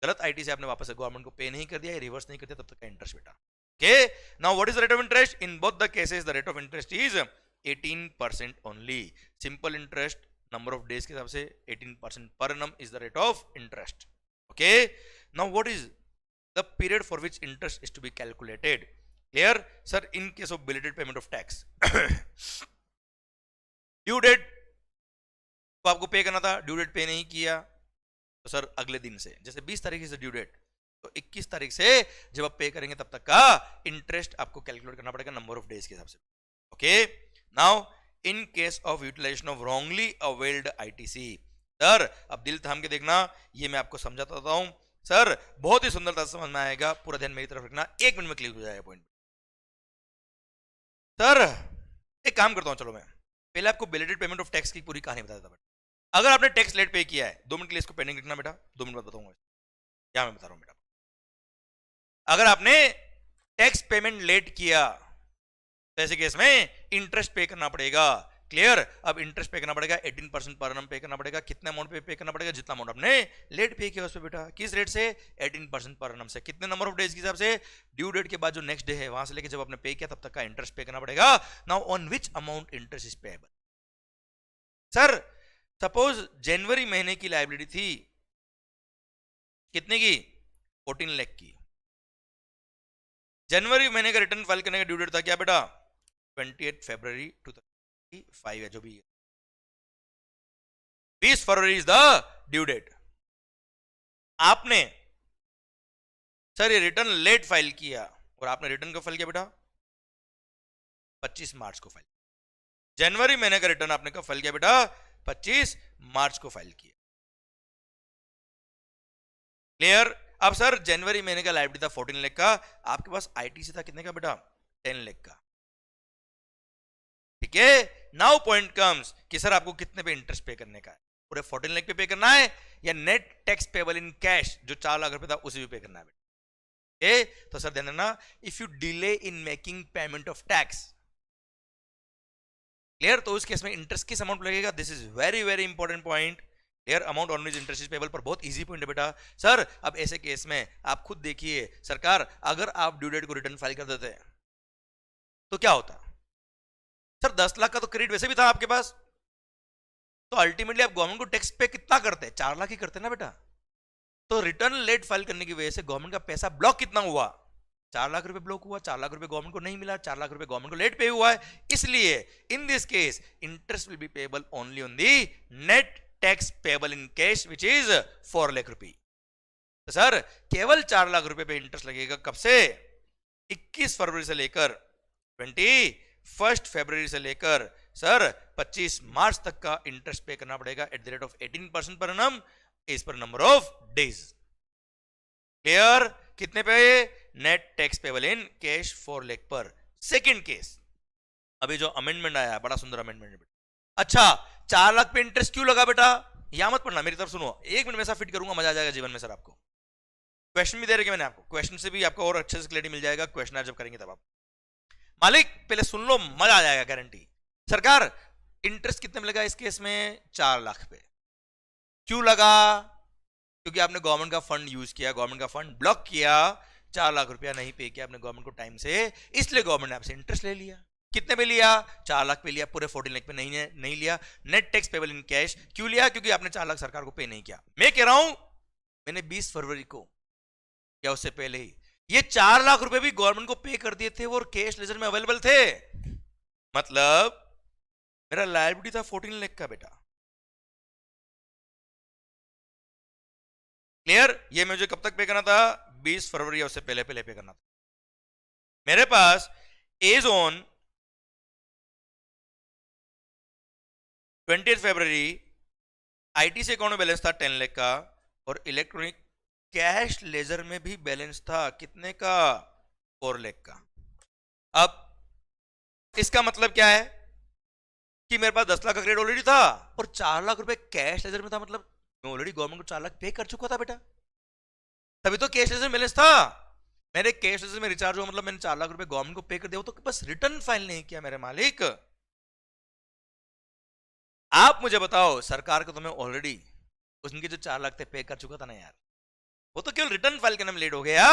गलत ITC आपने वापस गवर्नमेंट को पे नहीं कर दिया, रिवर्स नहीं कर दिया, तब तक का इंटरेस्ट बेटा। Okay, now what is the rate of interest? In both the cases, the rate of interest is 18% only. Simple interest, number of days के हिसाब से 18% per annum is the rate of interest. Okay, now what is the period for which interest is to be calculated? Clear, sir? In case of belated payment of tax, due date तो आपको पे करना था, due date पे नहीं किया, तो sir अगले दिन से, जैसे 20 तारीख से ड्यू डेट, तो 21 तारीख से जब आप पे करेंगे तब तक का इंटरेस्ट आपको कैलकुलेट करना पड़ेगा नंबर ऑफ डेज के हिसाब से। Okay, now in case of utilisation of wrongly availed ITC, sir अब दिल थाम के देखना, ये मैं आपको समझाता हूं सर, बहुत ही सुंदरता से समझ में आएगा, पूरा ध्यान मेरी तरफ रखना, 1 मिनट में क्लियर हो जाएगा पॉइंट। सर एक काम करता हूं, चलो मैं पहले आपको बिलेटेड पेमेंट ऑफ टैक्स की पूरी कहानी बता देता हूं। अगर आपने टैक्स लेट पे किया है, 2 मिनट के लिए इसको पेंडिंग रखना बेटा, 2 मिनट बाद बताऊंगा क्या मैं बता रहा हूं बेटा। अगर आपने टैक्स पेमेंट लेट किया तो ऐसे केस में इंटरेस्ट पे करना पड़ेगा। क्लियर? अब इंटरेस्ट पे करना पड़ेगा 18% पर annum पे करना पड़ेगा। कितने अमाउंट पे करना पड़ेगा? जितना अमाउंट आपने लेट पे किया उस पे बेटा। किस रेट से? 18% पर annum से। कितने नंबर ऑफ डेज के हिसाब से? ड्यू डेट के बाद जो नेक्स्ट डे है वहां से लेके जब आपने पे किया तब तक का इंटरेस्ट पे करना पड़ेगा। Now on which amount interest is payable? Sir suppose जनवरी महीने की लायबिलिटी थी कितने की? 14 लाख की। जनवरी महीने का रिटर्न फाइल करने का ड्यू डेट था क्या बेटा? 28 फरवरी 2005 है जो भी है। 20 फरवरी इज द ड्यू डेट। आपने सर ये रिटर्न लेट फाइल किया और आपने रिटर्न कब फाइल किया बेटा? 25 मार्च को फाइल। जनवरी महीने का रिटर्न आपने कब फाइल किया बेटा? 25 मार्च को फाइल किया। क्लियर? अब सर जनवरी महीने का लायबिलिटी था 14 लाख का, आपके पास ITC था कितने का बेटा? 10 लाख का। ठीक है, नाउ पॉइंट कम्स कि सर आपको कितने पे इंटरेस्ट पे करने का है? पूरे 14 लाख पे करना है या net tax payable in cash जो 4 लाख रुपए था उसे भी पे करना है बेटा? तो सर ध्यान देना, if you delay in making payment of tax, clear, तो उस केस में इंटरेस्ट किस अमाउंट लगेगा? This is very very important point. Clear? Amount on which interest is payable पर बहुत इजी पॉइंट है बेटा। सर अब ऐसे केस में आप खुद देखिए, सरकार अगर आप ड्यू डेट को रिटर्न फाइल कर देते तो क्या होता? सर 10 लाख का तो क्रेडिट वैसे भी था आपके पास, तो अल्टीमेटली आप गवर्नमेंट को टैक्स पे कितना करते? 4 लाख ही करते ना बेटा। तो रिटर्न लेट फाइल करने की वजह से गवर्नमेंट का पैसा ब्लॉक कितना हुआ? 4 लाख रुपए ब्लॉक हुआ। 4 लाख रुपए गवर्नमेंट को नहीं मिला, 4 लाख रुपए गवर्नमेंट को लेट पे हुआ है। इसलिए इन this case interest will be payable only on the net tax payable in cash which is 4 lakh रुपए। तो सर केवल 4 लाख रुपए पे इंटरेस्ट लगेगा कब से? 21 फरवरी से लेकर 21 फरवरी से लेकर सर 25 मार्च तक का इंटरेस्ट पे करना पड़ेगा at the rate of 18% per annum is per number of days. Clear? कितने पे? Net tax payable in cash 4 lakh पर। सेकंड केस, अभी जो अमेंडमेंट आया, बड़ा सुंदर अमेंडमेंट। अच्छा 4 लाख पे इंटरेस्ट क्यों लगा बेटा? यहां मत पढ़ना, मेरी तरफ सुनो, 1 मिनट में ऐसा फिट करूंगा, मजा आ जाएगा जीवन में। सर आपको क्वेश्चन भी दे रखे मैंने आपको, क्वेश्चन से भी आपको और अच्छे से क्लैरिटी मिल जाएगा। क्वेश्चन जब करेंगे तब आप मालिक पहले सुन लो, मजा आ जाएगा गारंटी। सरकार इंटरेस्ट कितने में लगा इस केस में? 4 लाख पे। क्यों लगा? क्योंकि आपने गवर्नमेंट का फंड यूज किया, गवर्नमेंट का फंड ब्लॉक किया, 4 लाख रुपया नहीं पे किया आपने गवर्नमेंट को टाइम से, इसलिए गवर्नमेंट ने आपसे इंटरेस्ट ले लिया। कितने पे लिया? 4 लाख पे लिया, पूरे 14 लाख पे नहीं लिया। Net tax payable in cash क्यों लिया? क्योंकि आपने 4 लाख सरकार को पे नहीं किया। मैं कह रहा हूं मैंने 20 फरवरी को या उससे पहले ही ये 4 लाख रुपए भी गवर्नमेंट को पे कर दिए थे और कैश लेजर में अवेलेबल थे। मतलब मेरा लायबिलिटी था 14 लाख का बेटा, क्लियर? ये मुझे कब तक पे करना था? 20 फरवरी या उससे पहले पहले पे करना था। मेरे पास एज ऑन 20 फरवरी आईटीसी अकाउंट में बैलेंस था 10 लाख का, और इलेक्ट्रॉनिक कैश लेजर में भी बैलेंस था कितने का? 4 लाख का। अब इसका मतलब क्या है कि मेरे पास 10 लाख का क्रेडिट ऑलरेडी था और 4 लाख रुपए कैश लेजर में था, मतलब मैं ऑलरेडी गवर्नमेंट को 4 लाख पे कर चुका था बेटा, तभी तो कैश लेजर बैलेंस था। मेरे कैश लेजर में रिचार्ज हुआ, मतलब मैंने 4 लाख रुपए गवर्नमेंट को पे कर दिया, तो बस रिटर्न फाइल नहीं किया मेरे मालिक। आप मुझे बताओ, सरकार को तो मैं ऑलरेडी उनके जो 4 लाख थे पे कर चुका था ना यार, वो तो केवल रिटर्न फाइल करने में लेट हो गया।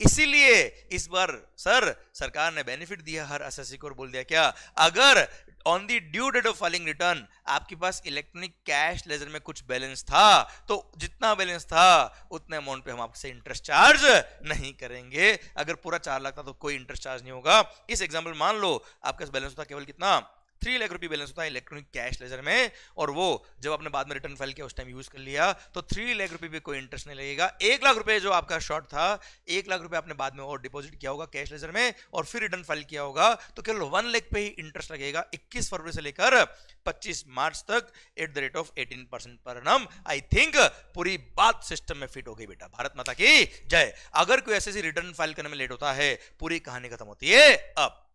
इसीलिए इस बार सर सरकार ने बेनिफिट दिया हर एसएससी को और बोल दिया क्या, अगर on the due date of filing return आपके पास इलेक्ट्रॉनिक कैश लेजर में कुछ बैलेंस था, तो जितना बैलेंस था उतने अमाउंट पे हम आपसे इंटरेस्ट चार्ज नहीं करेंगे। अगर पूरा 4 लाख था तो कोई इंटरेस्ट चार्ज नहीं होगा। इस एग्जाम्पल मान लो आपके पास बैलेंस होता केवल कितना, 3 लाख रुपए बैलेंस होता है इलेक्ट्रॉनिक कैश लेजर में, और वो जब आपने बाद में रिटर्न फाइल किया उस टाइम यूज कर लिया, तो 3 लाख रुपए पे कोई इंटरेस्ट नहीं लगेगा। 1 लाख रुपए जो आपका शॉर्ट था, 1 लाख रुपए आपने बाद में और डिपॉजिट किया होगा कैश लेजर में और फिर रिटर्न फाइल किया होगा, तो केवल 1 लाख पे ही इंटरेस्ट लगेगा 21 फरवरी से लेकर 25 मार्च तक at the rate of 18% per annum. I think पूरी बात सिस्टम में फिट हो गई बेटा। भारत माता की जय। अगर कोई ऐसे रिटर्न फाइल करने में लेट होता है, पूरी कहानी खत्म होती है। अब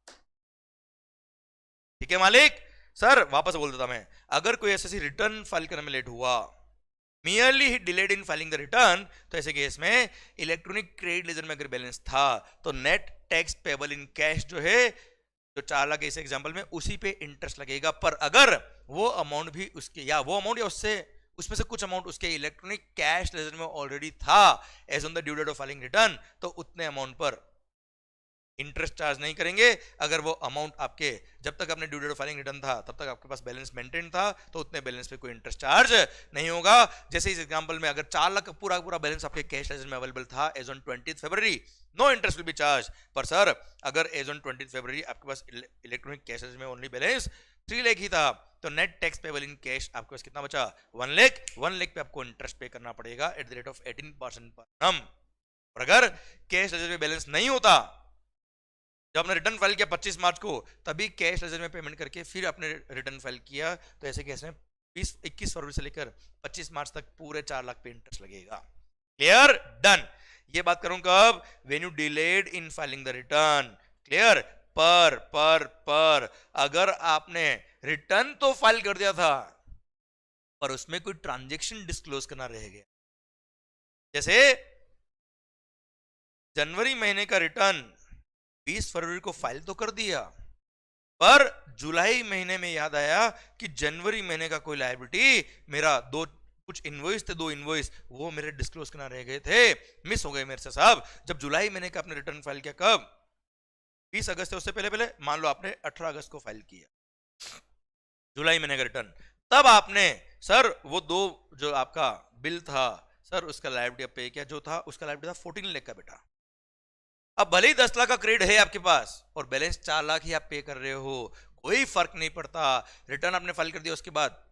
ठीक है मालिक? सर वापस बोल देता मैं, अगर कोई ऐसे रिटर्न फाइल करने में लेट हुआ, merely he delayed in filing the return, तो ऐसे केस में इलेक्ट्रॉनिक क्रेडिट लेजर में अगर बैलेंस था तो net tax payable in cash जो है, जो 4 लाख इस एग्जांपल में, उसी पे इंटरेस्ट लगेगा। पर अगर वो अमाउंट भी उसके, या वो अमाउंट या उससे उसमें से कुछ अमाउंट उसके इलेक्ट्रॉनिक कैश लेजर में ऑलरेडी था as on the due date of filing return, तो उतने अमाउंट पर इंटरेस्ट चार्ज नहीं करेंगे। अगर वो अमाउंट आपके जब तक आपने due date of filing return था तब तक आपके पास बैलेंस मेंटेन था, तो उतने बैलेंस पे कोई इंटरेस्ट चार्ज नहीं होगा। जैसे इस एग्जांपल में अगर 4 लाख का पूरा पूरा बैलेंस आपके कैश लेजर में अवेलेबल था as on 20 February, no interest will be charge. पर सर अगर एज ऑन 20 फरवरी आपके पास इलेक्ट्रॉनिक कैश लेजर में ओनली बैलेंस 3 लाख ही था, तो net tax payable in cash आपके पास कितना बचा? 1 लाख। 1 लाख पे आपको इंटरेस्ट पे करना पड़ेगा at the rate of 18% per annum। और अगर कैश लेजर में बैलेंस नहीं होता, जब आपने रिटर्न फाइल किया 25 मार्च को, तभी कैश लेजर में पेमेंट करके फिर आपने रिटर्न फाइल किया, तो ऐसे केस में 21 फरवरी से लेकर 25 मार्च तक पूरे 4 लाख पे इंटरेस्ट लगेगा। क्लियर? डन। ये बात करूं कब? When you delayed in filing the return. Clear? पर अगर आपने रिटर्न तो फाइल कर दिया था पर उसमें कोई ट्रांजेक्शन डिस्क्लोज करना रह गया, जैसे जनवरी महीने का रिटर्न 20 फरवरी को फाइल तो कर दिया, पर जुलाई महीने में याद आया कि जनवरी महीने का कोई लायबिलिटी मेरा कुछ इनवॉइस थे, 2 इनवॉइस वो मेरे डिस्क्लोज करना रह गए थे, मिस हो गए मेरे से साहब। जब जुलाई महीने का आपने रिटर्न फाइल किया, कब? 20 अगस्त से उससे पहले पहले, मान लो आपने 18 अगस्त को फाइल किया जुलाई महीने का रिटर्न, तब आपने सर वो 2 जो आपका बिल था सर उसका लायबिलिटी पे किया, जो था उसका लायबिलिटी था 14 लाख का बेटा। अब भले ही 10 लाख का क्रेडिट है आपके पास और बैलेंस 4 लाख ही आप पे कर रहे हो, कोई फर्क नहीं पड़ता। रिटर्न आपने फाइल कर दिया उसके बाद,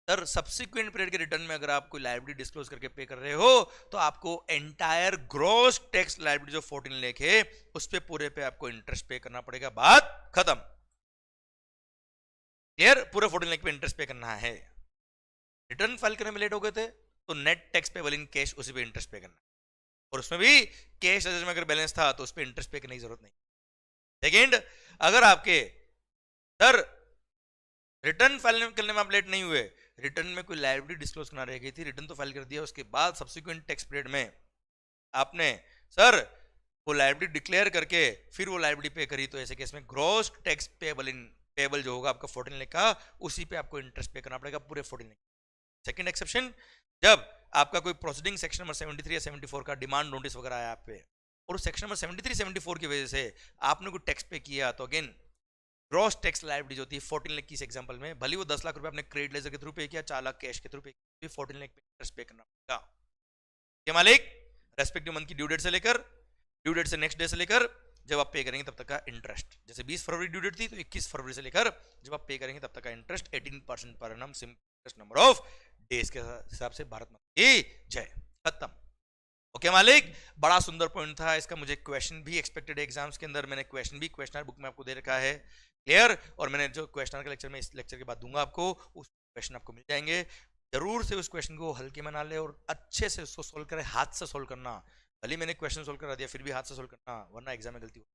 सर सब्सिक्वेंट पीरियड के रिटर्न में अगर आप कोई लायबिलिटी डिस्क्लोज करके पे कर रहे हो, तो आपको एंटायर ग्रॉस टैक्स लायबिलिटी जो 14 लाख है उस पे पूरे पे आपको इंटरेस्ट पे करना पड़ेगा। बात खत्म। क्लियर? पूरे 14 लाख पे इंटरेस्ट पे करना है। रिटर्न फाइल करने में लेट हो गए थे तो net tax payable in cash उसी पे इंटरेस्ट पे करना, और उसमें भी कैश लेजर में अगर बैलेंस था तो उस पर इंटरेस्ट पे करने की जरूरत नहीं। सेकेंड, अगर आपके सर रिटर्न फाइल करने में आप लेट नहीं हुए, रिटर्न में कोई लायबिलिटी डिस्क्लोज करना रह गई थी, रिटर्न तो फाइल कर दिया, उसके बाद सब्सिक्वेंट टैक्स पीरियड में आपने सर वो लायबिलिटी डिक्लेयर करके फिर वो लायबिलिटी पे करी, तो ऐसे केस में ग्रॉस टैक्स पेबल जो होगा आपका 14 लाख का, उसी पे आपको इंटरेस्ट पे करना पड़ेगा पूरे 14 लाख। सेकेंड एक्सेप्शन, जब आपका कोई प्रोसीडिंग सेक्शन नंबर 73 या 74 का डिमांड नोटिस वगैरह आया आप पे, और उस सेक्शन नंबर 73 74 की वजह से आपने कोई टैक्स पे किया, तो अगेन ग्रॉस टैक्स लायबिलिटी होती है 14 लाख की। इस एग्जांपल में भले वो 10 लाख रुपए आपने क्रेडिट लेजर के थ्रू पे किया, 4 लाख कैश के थ्रू पे किया, 14 लाख पे इंटरेस्ट पे करना पड़ेगा। क्या मालिक? रेस्पेक्टिव मंथ की ड्यू डेट से लेकर, ड्यू डेट से नेक्स्ट डे से लेकर जब आप पे करेंगे तब तक का इंटरेस्ट, जैसे 20 फरवरी ड्यू डेट थी तो 21 फरवरी से लेकर जब आप पे करेंगे तब तक का interest 18% per annum, simple number of days के हिसाब से। भारत माता की जय। खत्म। ओके मालिक, बड़ा सुंदर पॉइंट था इसका। मुझे क्वेश्चन भी एक्सपेक्टेड एग्जाम्स के अंदर, मैंने क्वेश्चन भी क्वेश्चनर बुक में आपको दे रखा है, क्लियर। और मैंने जो क्वेश्चनर के लेक्चर में इस लेक्चर के बाद दूंगा आपको, उस क्वेश्चन आपको मिल जाएंगे। जरूर से उस क्वेश्चन को हल्के में ना ले और अच्छे से उसको सोल्व करें, हाथ से सोल्व करना। भले मैंने क्वेश्चन सोल्व करा दिया, फिर भी हाथ से सोल्व करना, वरना एग्जाम में गलती हो।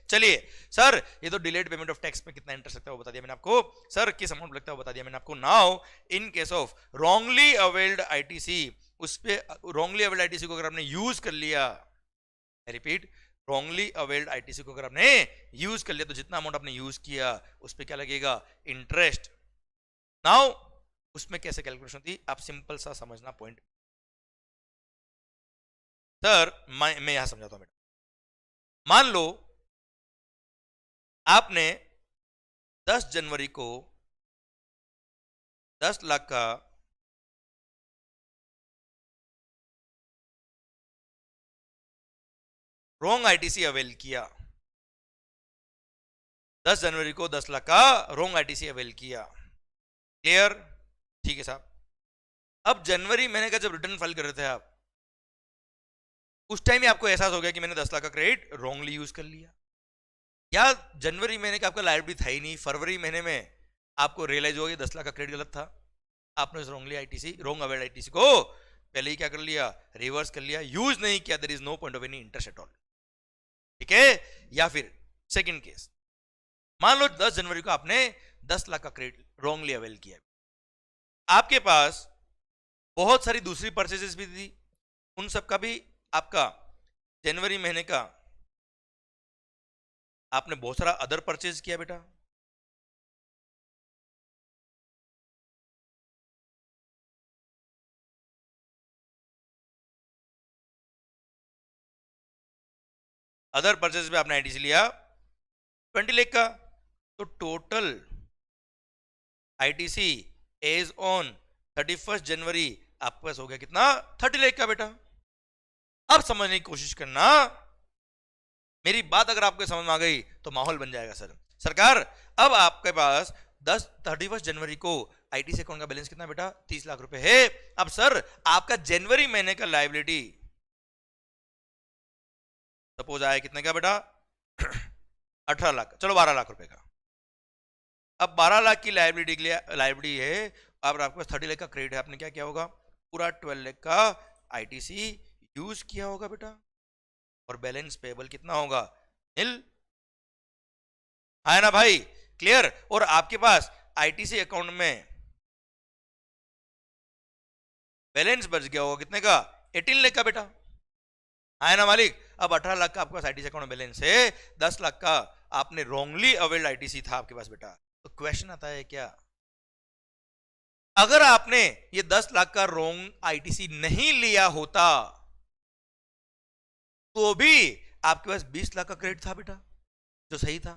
चलिए सर, ये तो डिलेड पेमेंट ऑफ टैक्स में कितना इंटरेस्ट लगता है वो बता दिया मैंने आपको। सर किस अमाउंट लगता है वो बता दिया मैंने आपको। Now in case of wrongly availed ITC, उस पे रॉन्गली अवेल्ड आईटीसी को अगर आपने यूज कर लिया, रिपीट, रॉन्गली अवेल्ड आईटीसी को अगर आपने यूज कर लिया, तो जितना अमाउंट आपने यूज किया उस पे क्या लगेगा, इंटरेस्ट। नाउ उसमें कैसे कैलकुलेशन होती, आप सिंपल सा समझना पॉइंट। सर मैं यहां समझाता हूं बेटा। मान लो आपने 10 जनवरी को 10 लाख का रॉन्ग आईटीसी अवेल किया, 10 जनवरी को 10 लाख का रॉन्ग आईटीसी अवेल किया, क्लियर, ठीक है साहब। अब जनवरी महीने का जब रिटर्न फाइल कर रहे थे आप, उस टाइम ही आपको एहसास हो गया कि मैंने 10 लाख का क्रेडिट रॉन्गली यूज कर लिया, या जनवरी महीने का आपका लायबिलिटी था ही नहीं, फरवरी महीने में आपको रियलाइज हो गया 10 लाख का क्रेडिट गलत था, आपने उस wrongly ITC, wrong availed ITC को पहले ही क्या कर लिया, रिवर्स कर लिया, यूज नहीं किया, there is no point of any interest at all, ठीक है। या फिर सेकंड केस, मान लो 10 जनवरी को आपने 10 लाख का क्रेडिट रॉन्गली अवेल किया, आपके पास बहुत सारी दूसरी परचेजेस भी थी, उन सब का भी आपका जनवरी महीने का आपने बहुत सारा अदर परचेज किया बेटा, अदर परचेज पे आपने आईटीसी लिया 20 लाख का, तो टोटल आईटीसी एज ऑन 31 जनवरी आपके पास हो गया कितना, 30 लाख का बेटा। अब समझने की कोशिश करना, मेरी बात अगर आपको समझ में आ गई तो माहौल बन जाएगा सर। सरकार, अब आपके पास 31 जनवरी को आईटीसी अकाउंट का बैलेंस कितना बेटा, 30 लाख रुपए है। अब सर आपका जनवरी महीने का लायबिलिटी सपोज आया कितने का बेटा 18 लाख, चलो 12 लाख रुपए का। अब 12 लाख की लायबिलिटी है, अब आपके पास 30 लाख का क्रेडिट है, आपने क्या किया होगा, पूरा 12 लाख का आईटीसी यूज किया होगा बेटा, और बैलेंस पेबल कितना होगा, नील, है ना भाई, क्लियर। और आपके पास आईटीसी अकाउंट में बैलेंस बच गया होगा कितने का, 18 लाख का बेटा, है ना मालिक। अब 18 लाख का आपके पास आईटीसी अकाउंट में बैलेंस है, 10 लाख का आपने रॉन्गली अवेल्ड आईटीसी था आपके पास बेटा। तो क्वेश्चन आता है क्या, अगर आपने ये 10 लाख का रॉन्ग आईटीसी नहीं लिया होता तो भी आपके पास 20 लाख का क्रेडिट था बेटा, जो सही था।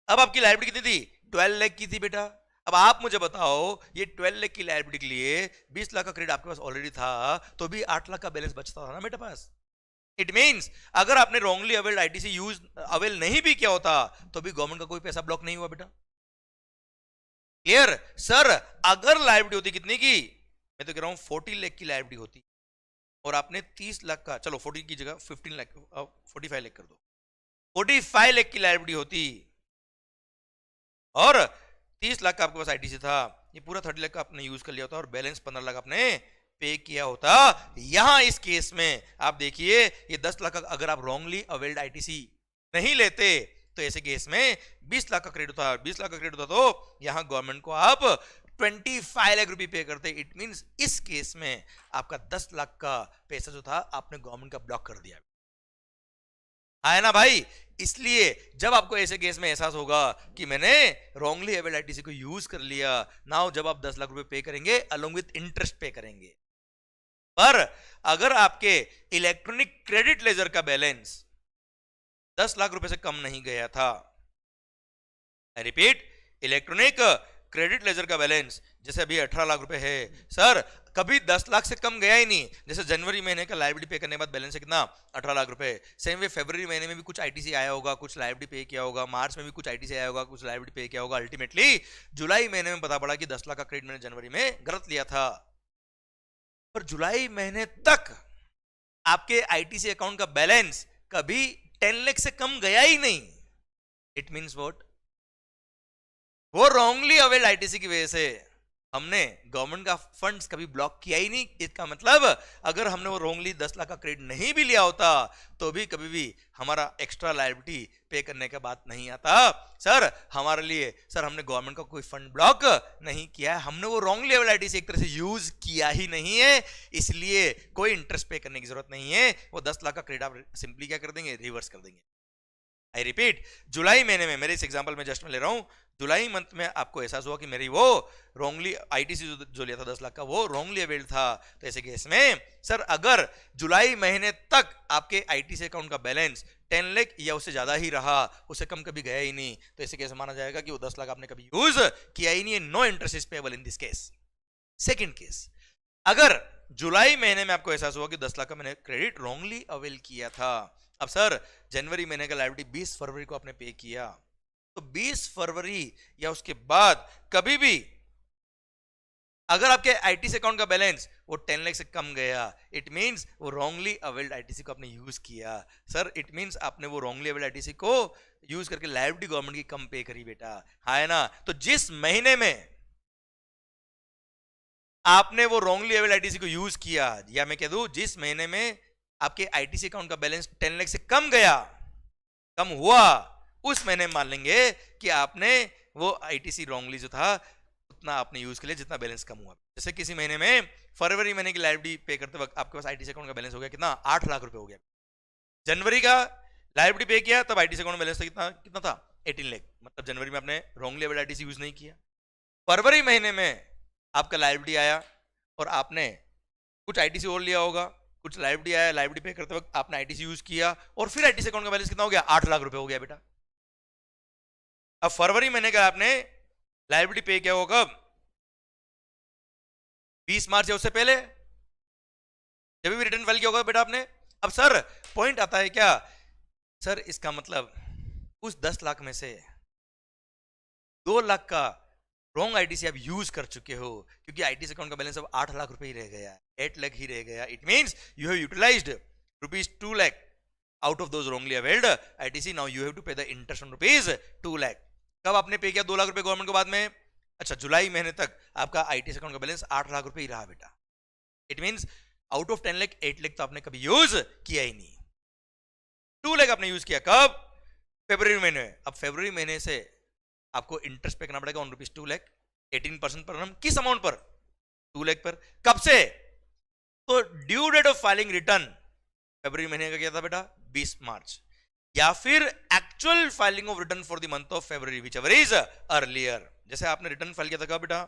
अब आपकी लायबिलिटी कितनी थी, 12 लाख की थी बेटा। अब आप मुझे बताओ, ये 12 लाख की लायबिलिटी के लिए 20 लाख का क्रेडिट आपके पास ऑलरेडी था, तो भी 8 लाख का बैलेंस बचता था ना मेरे पास। इट मींस अगर आपने wrongly availed ITC use avail नहीं भी किया होता तो भी गवर्नमेंट का कोई पैसा ब्लॉक नहीं हुआ बेटा, क्लियर। सर अगर लायबिलिटी होती कितनी की, मैं तो कह रहा हूं 40 लाख की लायबिलिटी होती, और आपने 30 लाख का, चलो 40 की जगह 15 लाख 45 लाख कर दो, 45 लाख की लायबिलिटी होती, और 30 लाख का आपके पास आईटीसी था, ये पूरा 30 लाख का आपने यूज कर लिया होता, और बैलेंस 15 लाख आपने पे किया होता। यहां इस केस में आप देखिए, ये 10 लाख का अगर आप रॉन्गली अवेल्ड आईटीसी नहीं लेते तो ऐसे केस में 20 लाख का क्रेडिट था, 20 लाख का क्रेडिट होता तो यहां गवर्नमेंट को आप 25 लाख रुपए पे करते। इट मींस इस केस में आपका 10 लाख का पैसा जो था आपने गवर्नमेंट का ब्लॉक कर दिया, है ना भाई। इसलिए जब आपको ऐसे केस में एहसास होगा कि मैंने रॉन्गली अवेल्ड आईटीसी को यूज कर लिया, नाउ जब आप 10 लाख रुपए पे करेंगे अलोंग विथ इंटरेस्ट पे करेंगे, पर अगर आपके इलेक्ट्रॉनिक क्रेडिट लेजर का बैलेंस 10 लाख रुपए से कम नहीं गया था, I repeat, electronic credit laser का बैलेंस जैसे अभी 18 लाख रुपए है, सर कभी 10 लाख से कम गया ही नहीं। जैसे जनवरी महीने का लायबिलिटी पे करने के बाद बैलेंस है कितना, 18 लाख रुपए। सेम वे फरवरी महीने में भी कुछ आईटीसी आया होगा, कुछ लायबिलिटी पे किया होगा, मार्च में भी कुछ आईटीसी आया होगा, कुछ लायबिलिटी पे किया होगा। अल्टीमेटली जुलाई महीने में पता पड़ा कि 10 लाख का क्रेडिट मैंने जनवरी में गलत लिया था, पर जुलाई महीने तक आपके आईटीसी अकाउंट का बैलेंस कभी 10 लाख से कम गया ही नहीं, इट मींस व्हाट, वो रॉन्गली अवेल्ड आईटीसी की वजह से हमने गवर्नमेंट का फंड्स कभी ब्लॉक किया ही नहीं। इसका मतलब अगर हमने वो रॉन्गली 10 लाख का क्रेडिट नहीं भी लिया होता तो भी कभी भी हमारा एक्स्ट्रा लायबिलिटी पे करने का बात नहीं आता। सर हमारे लिए, सर हमने गवर्नमेंट का कोई फंड ब्लॉक नहीं किया है, हमने वो रॉन्गली अवेल्ड आईटीसी एक तरह से यूज किया ही नहीं है, इसलिए कोई इंटरेस्ट पे करने की जरूरत नहीं है। वो 10 लाख का क्रेडिट आप सिंपली क्या कर देंगे, रिवर्स कर देंगे। आई रिपीट, जुलाई महीने में, मेरे इस एग्जांपल में जस्ट मैं ले रहा हूं, जुलाई मंथ में आपको एहसास हुआ कि मेरी वो रॉन्गली आईटीसी जो लिया था 10 लाख का वो रॉन्गली अवेल्ड था, तो ऐसे केस में सर अगर जुलाई महीने तक आपके आईटीसी अकाउंट का बैलेंस 10 लाख या उससे ज्यादा ही रहा, उससे कम कभी गया ही नहीं, तो ऐसे केस माना जाएगा कि वो 10 लाख आपने कभी यूज किया ही नहीं है, no interest is payable in this case. Second case, अगर जुलाई महीने में आपको एहसास हुआ कि 10 लाख का मैंने क्रेडिट रॉन्गली अवेल किया था, अब सर जनवरी महीने का लायबिलिटी 20 फरवरी को आपने पे किया, तो 20 फरवरी या उसके बाद कभी भी अगर आपके आईटीसी अकाउंट का बैलेंस वो 10 लाख से कम गया, इट मींस वो रॉन्गली अवेल्ड आईटीसी को आपने यूज किया। सर इट मींस आपने वो रॉन्गली अवेल्ड आईटीसी को यूज करके लायबिलिटी गवर्नमेंट की कम पे करी बेटा, है ना। तो जिस महीने में आपने वो रॉन्गली अवेल्ड आईटीसी को यूज किया, या मैं कह दूं जिस महीने में आपके आईटीसी अकाउंट का बैलेंस 10 लाख से कम गया, कम हुआ, उस महीने मान लेंगे कि आपने वो आईटीसी रॉन्गली जो था उतना आपने यूज कर लिया जितना बैलेंस कम हुआ। जैसे किसी महीने में फरवरी महीने की लायबिलिटी पे करते वक्त आपके पास आईटीसी अकाउंट का बैलेंस हो गया कितना, 8 लाख रुपए हो गया। जनवरी का लायबिलिटी पे किया तब आईटीसी अकाउंट बैलेंस कितना कितना था, 18 लाख, मतलब जनवरी में आपने रॉन्गली अवेल्ड आईटीसी यूज नहीं किया। फरवरी महीने में आपका लायबिलिटी आया और आपने कुछ आईटीसी और लिया होगा, कुछ लायबिलिटी आया, लायबिलिटी पे करते वक्त आपने आईटीसी यूज किया और फिर आईटीसी अकाउंट का बैलेंस कितना हो गया, 8 लाख रुपए हो गया बेटा। अब फरवरी महीने का आपने लायबिलिटी पे किया होगा कब, 20 मार्च या उससे पहले, जब भी रिटर्न फाइल किया होगा बेटा आपने। अब सर पॉइंट आता है क्या, सर इसका मतलब उस 10 लाख में से 2 लाख का रॉन्ग आईटीसी आप यूज कर चुके हो, क्योंकि आईटीसी अकाउंट का बैलेंस अब 8 लाख रुपए ही रह गया, 8 लाख ही रह गया। It means you have utilized ₹2 lakh out of those wrongly availed ITC, now you have to pay the interest on ₹2 lakh. कब आपने पे किया, 2 लाख रुपए गवर्नमेंट को बाद में। अच्छा, जुलाई महीने तक आपका आईटीसी अकाउंट का बैलेंस 8 लाख रुपए ही रहा बेटा। It means out of 10 lakh 8 lakh तो आपने कभी यूज किया ही नहीं, 2 लाख आपने यूज किया कब, फरवरी महीने। अब फरवरी महीने से आपको इंटरेस्ट पे करना पड़ेगा ऑन ₹2 लाख, 18% पर annum, किस अमाउंट पर, 2 लाख पर। कब से, तो due date of filing return फरवरी महीने का क्या था बेटा, 20 मार्च, या फिर actual filing of return for the month of February, whichever is earlier. जैसे आपने रिटर्न फाइल किया था कब बेटा,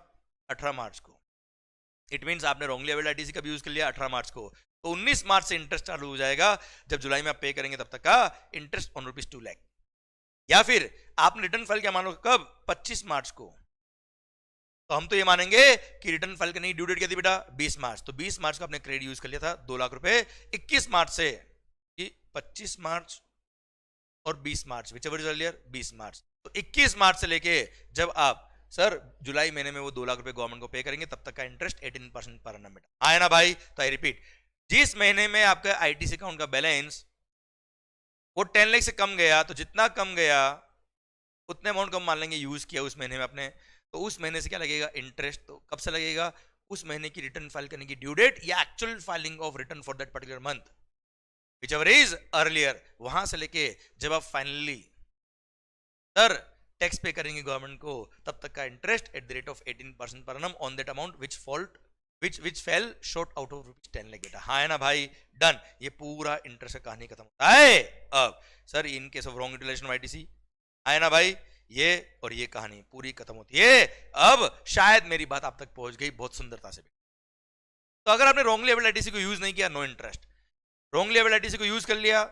18 मार्च को, इट मींस आपने रॉन्गली अवेल्ड आईटीसी का भी यूज कर लिया 18 मार्च को, तो 19 मार्च से इंटरेस्ट चालू हो जाएगा। जब जुलाई में आप पे करेंगे तब तक का इंटरेस्ट ऑन ₹2 लाख। या फिर आपने रिटर्न फाइल क्या मानो कब, 25 मार्च को, तो हम तो ये मानेंगे कि रिटर्न फाइल करने की ड्यू डेट क्या थी बेटा, 20 मार्च, तो 20 मार्च को आपने क्रेडिट यूज कर लिया था 2 लाख रुपए। 21 मार्च से, 25 मार्च और 20 मार्च, विच एवर इज अर्लियर, 20 मार्च, तो 21 मार्च से लेके जब आप सर जुलाई महीने में वो 2 लाख रुपए गवर्नमेंट को पे करेंगे तब तक का इंटरेस्ट 18% पर annum बेटा, आया ना भाई। तो आई रिपीट, जिस महीने में आपका आईटीसी अकाउंट का बैलेंस वो 10 लाख से कम गया, तो जितना कम गया उतने अमाउंट कम मान लेंगे यूज किया उस महीने में आपने, तो उस महीने से क्या लगेगा, इंटरेस्ट। तो कब से लगेगा, उस महीने की रिटर्न फाइल करने की ड्यू डेट या actual filing of return for that particular month, which ever is earlier, वहां से लेके जब आप फाइनली सर टैक्स पे करेंगे गवर्नमेंट को तब तक का interest at the rate of 18% per annum on that amount which fail short out of ₹10 lakh बेटा, हाँ है ना भाई, डन। ये पूरा इंटरेस्ट का कहानी खत्म होता है। अब sir in case of wrong utilization of ITC, है ना भाई, ये और ये कहानी पूरी खत्म होती है। अब शायद मेरी बात आप तक पहुंच गई बहुत सुंदरता से। तो अगर आपने रॉन्गली अवेल्ड आईटीसी को यूज नहीं किया, no interest. Wrongly availed ITC को यूज कर लिया,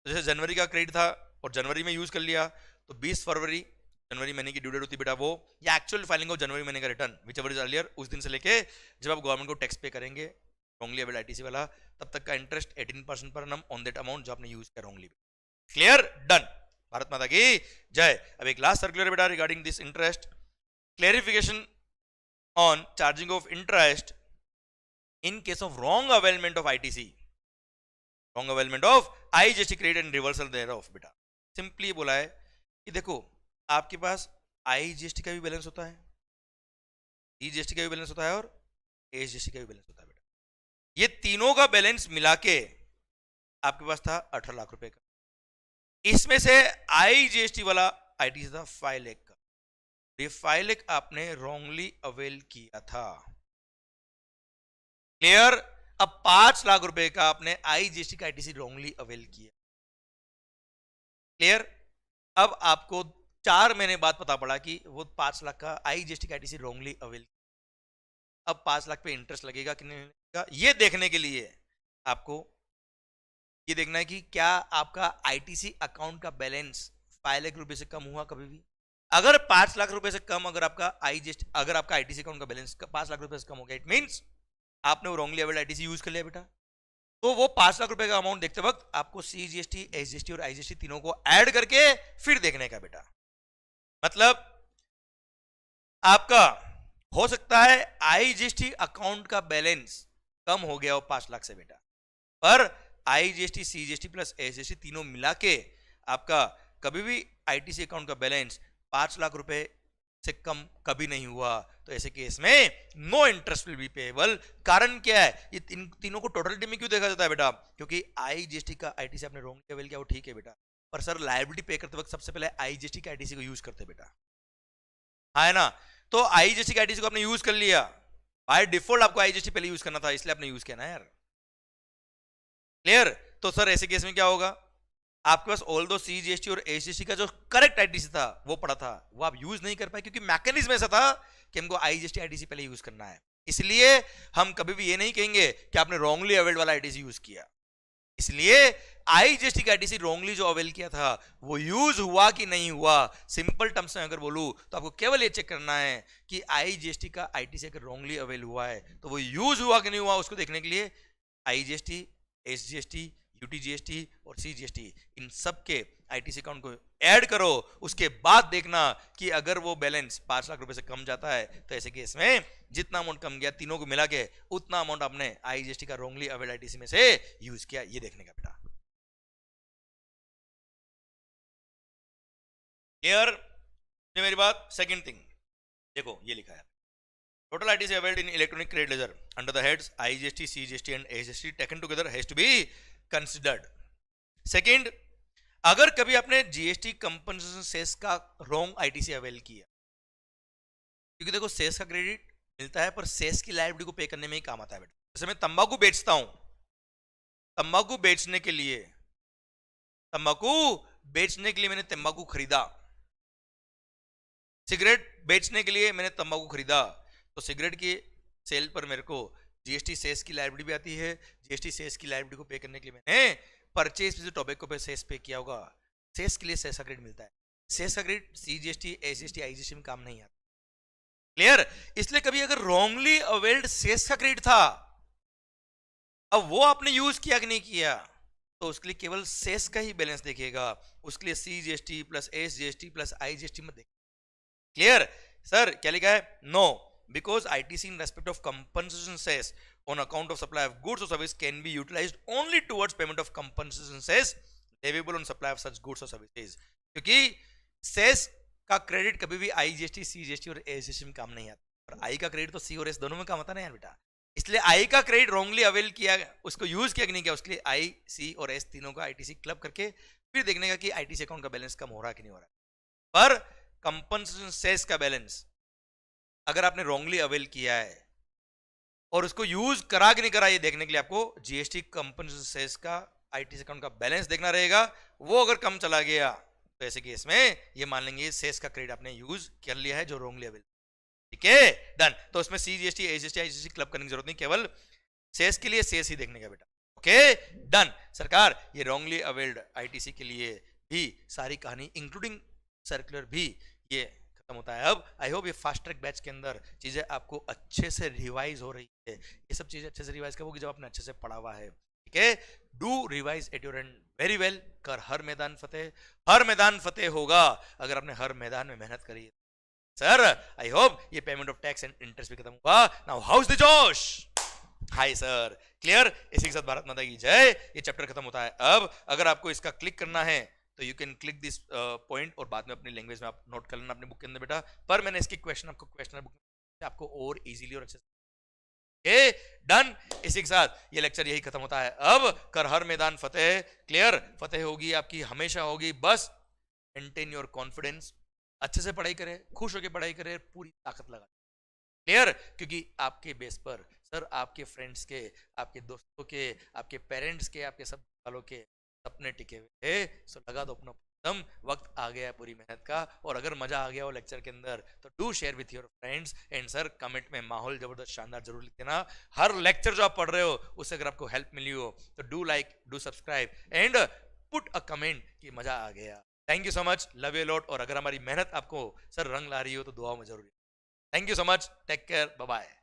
जैसे जनवरी का क्रेडिट था और जनवरी में यूज कर लिया, तो 20 फरवरी जनवरी महीने की ड्यू डेट होती बेटा वो, या एक्चुअल फाइलिंग ऑफ जनवरी महीने का return which ever is earlier, उस दिन से लेके जब आप गवर्नमेंट को टैक्स पे करेंगे रॉन्गली अवेल्ड आईटीसी वाला, तब तक का interest 18% per annum on that amount जो आपने यूज किया रॉन्गली। क्लियर, डन, भारत माता की जय। अब एक लास्ट सर्कुलर बेटा regarding this interest, clarification on charging of interest in case of wrong availment of ITC. Wrong availment of IGST credit and reversal thereof. बेटा सिंपली बोला है कि देखो आपके पास आईजीएसटी का भी बैलेंस होता है, ईजीएसटी का भी बैलेंस होता है और एसजीएसटी का भी बैलेंस होता है। बेटा ये तीनों का बैलेंस मिला के आपके पास था 18 लाख रुपए का, इसमें से आईजीएसटी वाला आईटीसी था 5 लाख का। ये 5 लाख आपने रॉन्गली अवेल किया था। क्लियर? अब 5 लाख रुपए का आपने आईजीएसटी का आईटीसी रॉन्गली अवेल किया। क्लियर? अब आपको 4 महीने बाद पता पड़ा कि वो 5 लाख का आईजीएसटी का आईटीसी रॉन्गली अवेल। अब 5 लाख पे इंटरेस्ट लगेगा कि नहीं लगेगा, ये देखने के लिए आपको ये देखना है कि क्या आपका आईटीसी अकाउंट का बैलेंस 5 लाख रुपए से कम हुआ कभी भी। अगर 5 लाख रुपए से कम अगर आपका आईटीसी अकाउंट का बैलेंस 5 लाख रुपए से कम हो गया, इट मींस आपने वो रॉन्गली अवेल्ड आईटीसी यूज कर लिया बेटा। तो वो 5 लाख रुपए का अमाउंट देखते वक्त आपको सीजीएसटी, एसजीएसटी और आईजीएसटी तीनों को ऐड करके फिर देखने का बेटा। मतलब आपका हो सकता है आईजीएसटी अकाउंट का बैलेंस कम हो गया हो 5 लाख से बेटा, पर आईजीएसटी, सीजीएसटी प्लस एसजीएसटी तीनों मिला के आपका कभी भी आईटीसी अकाउंट का बैलेंस 5 लाख रुपए से कम कभी नहीं हुआ। तो ऐसे केस में no interest will be payable. कारण क्या है, ये तीनों को टोटलिटी में क्यों देखा जाता है बेटा, क्योंकि आईजीएसटी का आईटीसी आपने रॉन्ग अवेल किया वो ठीक है बेटा, पर सर लायबिलिटी पे करते वक्त सबसे पहले आईजीएसटी का आईटीसी को यूज करते बेटा, है ना। तो आईजीएसटी का आईटीसी को आपने यूज कर लिया, बाय डिफॉल्ट आपको आईजीएसटी पहले यूज करना था, इसलिए आपने यूज किया ना यार। क्लियर? तो सर ऐसे केस में क्या होगा, आपके पास ऑल दो सीजीएसटी और एसजीएसटी का जो करेक्ट आईटीसी था वो पड़ा था, वो आप यूज नहीं कर पाए क्योंकि मैकेनिज्म ऐसा था कि हमको आईजीएसटी आईटीसी पहले यूज करना है। इसलिए हम कभी भी ये नहीं कहेंगे कि आपने रॉन्गली अवेल्ड वाला आईटीसी यूज किया। इसलिए आईजीएसटी का आईटीसी रॉन्गली जो अवेल किया था वो यूज हुआ कि नहीं हुआ। सिंपल टर्म्स में अगर बोलूं तो आपको केवल ये चेक करना है कि आईजीएसटी का आईटीसी अगर रॉन्गली अवेल हुआ है तो वो यूज हुआ कि नहीं हुआ। उसको देखने के लिए आईजीएसटी, एसजीएसटी, यूटीजीएसटी और सीजीएसटी इन सब के आईटीसी अकाउंट को ऐड करो, उसके बाद देखना कि अगर वो बैलेंस 5 लाख रुपए से कम जाता है तो ऐसे केस में जितना अमाउंट कम गया तीनों को मिला के उतना अमाउंट आपने आईजीएसटी का रॉन्गली अवेल्ड आईटीसी में से यूज किया, ये देखने का बेटा। क्लियर मेरी बात? सेकंड थिंग देखो ये लिखा है, total ITC availed in electronic credit ledger under the heads IGST, CGST and SGST taken together has to be considered. Second, अगर कभी आपने जीएसटी कंपनसेशन सेस का रॉन्ग आईटीसी अवेल किया, क्योंकि देखो सेस का क्रेडिट मिलता है पर सेस की लायबिलिटी को पे करने में ही काम आता है बेटा। जैसे मैं तंबाकू बेचता हूं, तंबाकू बेचने के लिए मैंने तंबाकू खरीदा, सिगरेट बेचने के लिए मैंने तंबाकू खरीदा, तो सिगरेट की सेल पर मेरे को जीएसटी सेस की लायबिलिटी भी आती है। जीएसटी सेस की लायबिलिटी को पे करने के लिए मैंने परचेज से टोबैको पे सेस पे किया होगा, सेस के लिए सेस का क्रेडिट मिलता है। सेस का क्रेडिट सीजीएसटी, एसजीएसटी, आईजीएसटी में काम नहीं आता। क्लियर? इसलिए कभी अगर रॉन्गली अवेल्ड सेस का क्रेडिट था, अब वो आपने यूज किया कि नहीं किया, तो उसके लिए केवल सेस का ही बैलेंस देखेगा, उसके लिए CGST plus SGST plus IGST मत देखेगा। क्लियर? सर क्या लिखा है? No, because ITC in respect of compensation cess on account of supply of goods or service can be utilized only towards payment of compensation cess leviable on supply of such goods or services। क्योंकि cess का credit कभी भी IGST, CGST और SGST में काम नहीं आता, और आई का क्रेडिट तो सी और एस दोनों में काम आता ना यार बेटा। इसलिए आई का क्रेडिट रॉन्गली अवेल किया, उसको यूज किया कि नहीं किया, उसके लिए आई, सी और एस तीनों का आईटीसी क्लब करके फिर देखने का कि आईटीसी अकाउंट का बैलेंस कम हो रहा है कि नहीं हो रहा है। पर कंपनसेशन सेस का बैलेंस अगर आपने रॉन्गली अवेल किया है और उसको यूज करा कि नहीं करा, ये देखने के लिए आपको जीएसटी कंपनसेशन सेस का आईटीसी अकाउंट का बैलेंस देखना रहेगा। वो अगर कम चला गया तो ऐसे केस में ये मान लेंगे सेस का क्रेडिट आपने यूज कर लिया है जो रॉन्गली अवेल। ठीक है, डन। तो उसमें सीजीएसटी, एसजीएसटी, आईजीएसटी क्लब करने की जरूरत नहीं, केवल सेस के लिए सेस ही देखने का बेटा। Okay, done. सरकार ये रॉन्गली अवेल्ड आईटीसी के लिए भी सारी कहानी इंक्लूडिंग सर्कुलर भी ये खत्म होता है। अब आई होप ये फास्ट ट्रैक बैच के अंदर चीजें आपको अच्छे से रिवाइज हो रही है। ये सब चीजें अच्छे से रिवाइज करोगे जब आपने अच्छे से पढ़ा हुआ है। ठीक है, do revise at your and very well. कर हर मैदान फतेह, हर मैदान फतेह होगा अगर आपने हर मैदान में मेहनत करी। सर आई होप ये payment of tax and interest भी खत्म हुआ। नाउ हाउ इज द जोश? Hi sir, clear? इसी के साथ भारत माता की जय। ये चैप्टर खत्म होता है। अब अगर आपको इसका क्लिक करना है तो you can click this point और बाद में अपनी लैंग्वेज में आप नोट कर लेना अपने बुक के अंदर बेटा। पर मैंने इसकी क्वेश्चन आपको क्वेश्चन बुक में आपको और इजीली और अच्छे से डन। इसी के साथ ये लेक्चर यही खत्म होता है। अब कर हर मैदान फतेह। क्लियर? फतेह होगी आपकी, हमेशा होगी। बस मेंटेन योर कॉन्फिडेंस, अच्छे से पढ़ाई करें, खुश होकर पढ़ाई करें, पूरी ताकत लगा। क्लियर? क्योंकि आपके बेस पर सर आपके फ्रेंड्स के, आपके दोस्तों के, आपके पेरेंट्स के, आपके सब वालों के सपने टिके हुए थे। सो लगा दो अपना दम, वक्त आ गया है पूरी मेहनत का। और अगर मजा आ गया हो लेक्चर के अंदर तो do share with your friends and sir comment में माहौल जबरदस्त शानदार जरूर लिख देना। हर लेक्चर जो आप पढ़ रहे हो उससे अगर आपको हेल्प मिली हो तो do like, do subscribe and put a comment कि मजा आ गया। Thank you so much, love you lot. और अगर हमारी मेहनत आपको सर रंग ला रही हो तो दुआओं में जरूर। Thank you so much. Take care. Bye bye.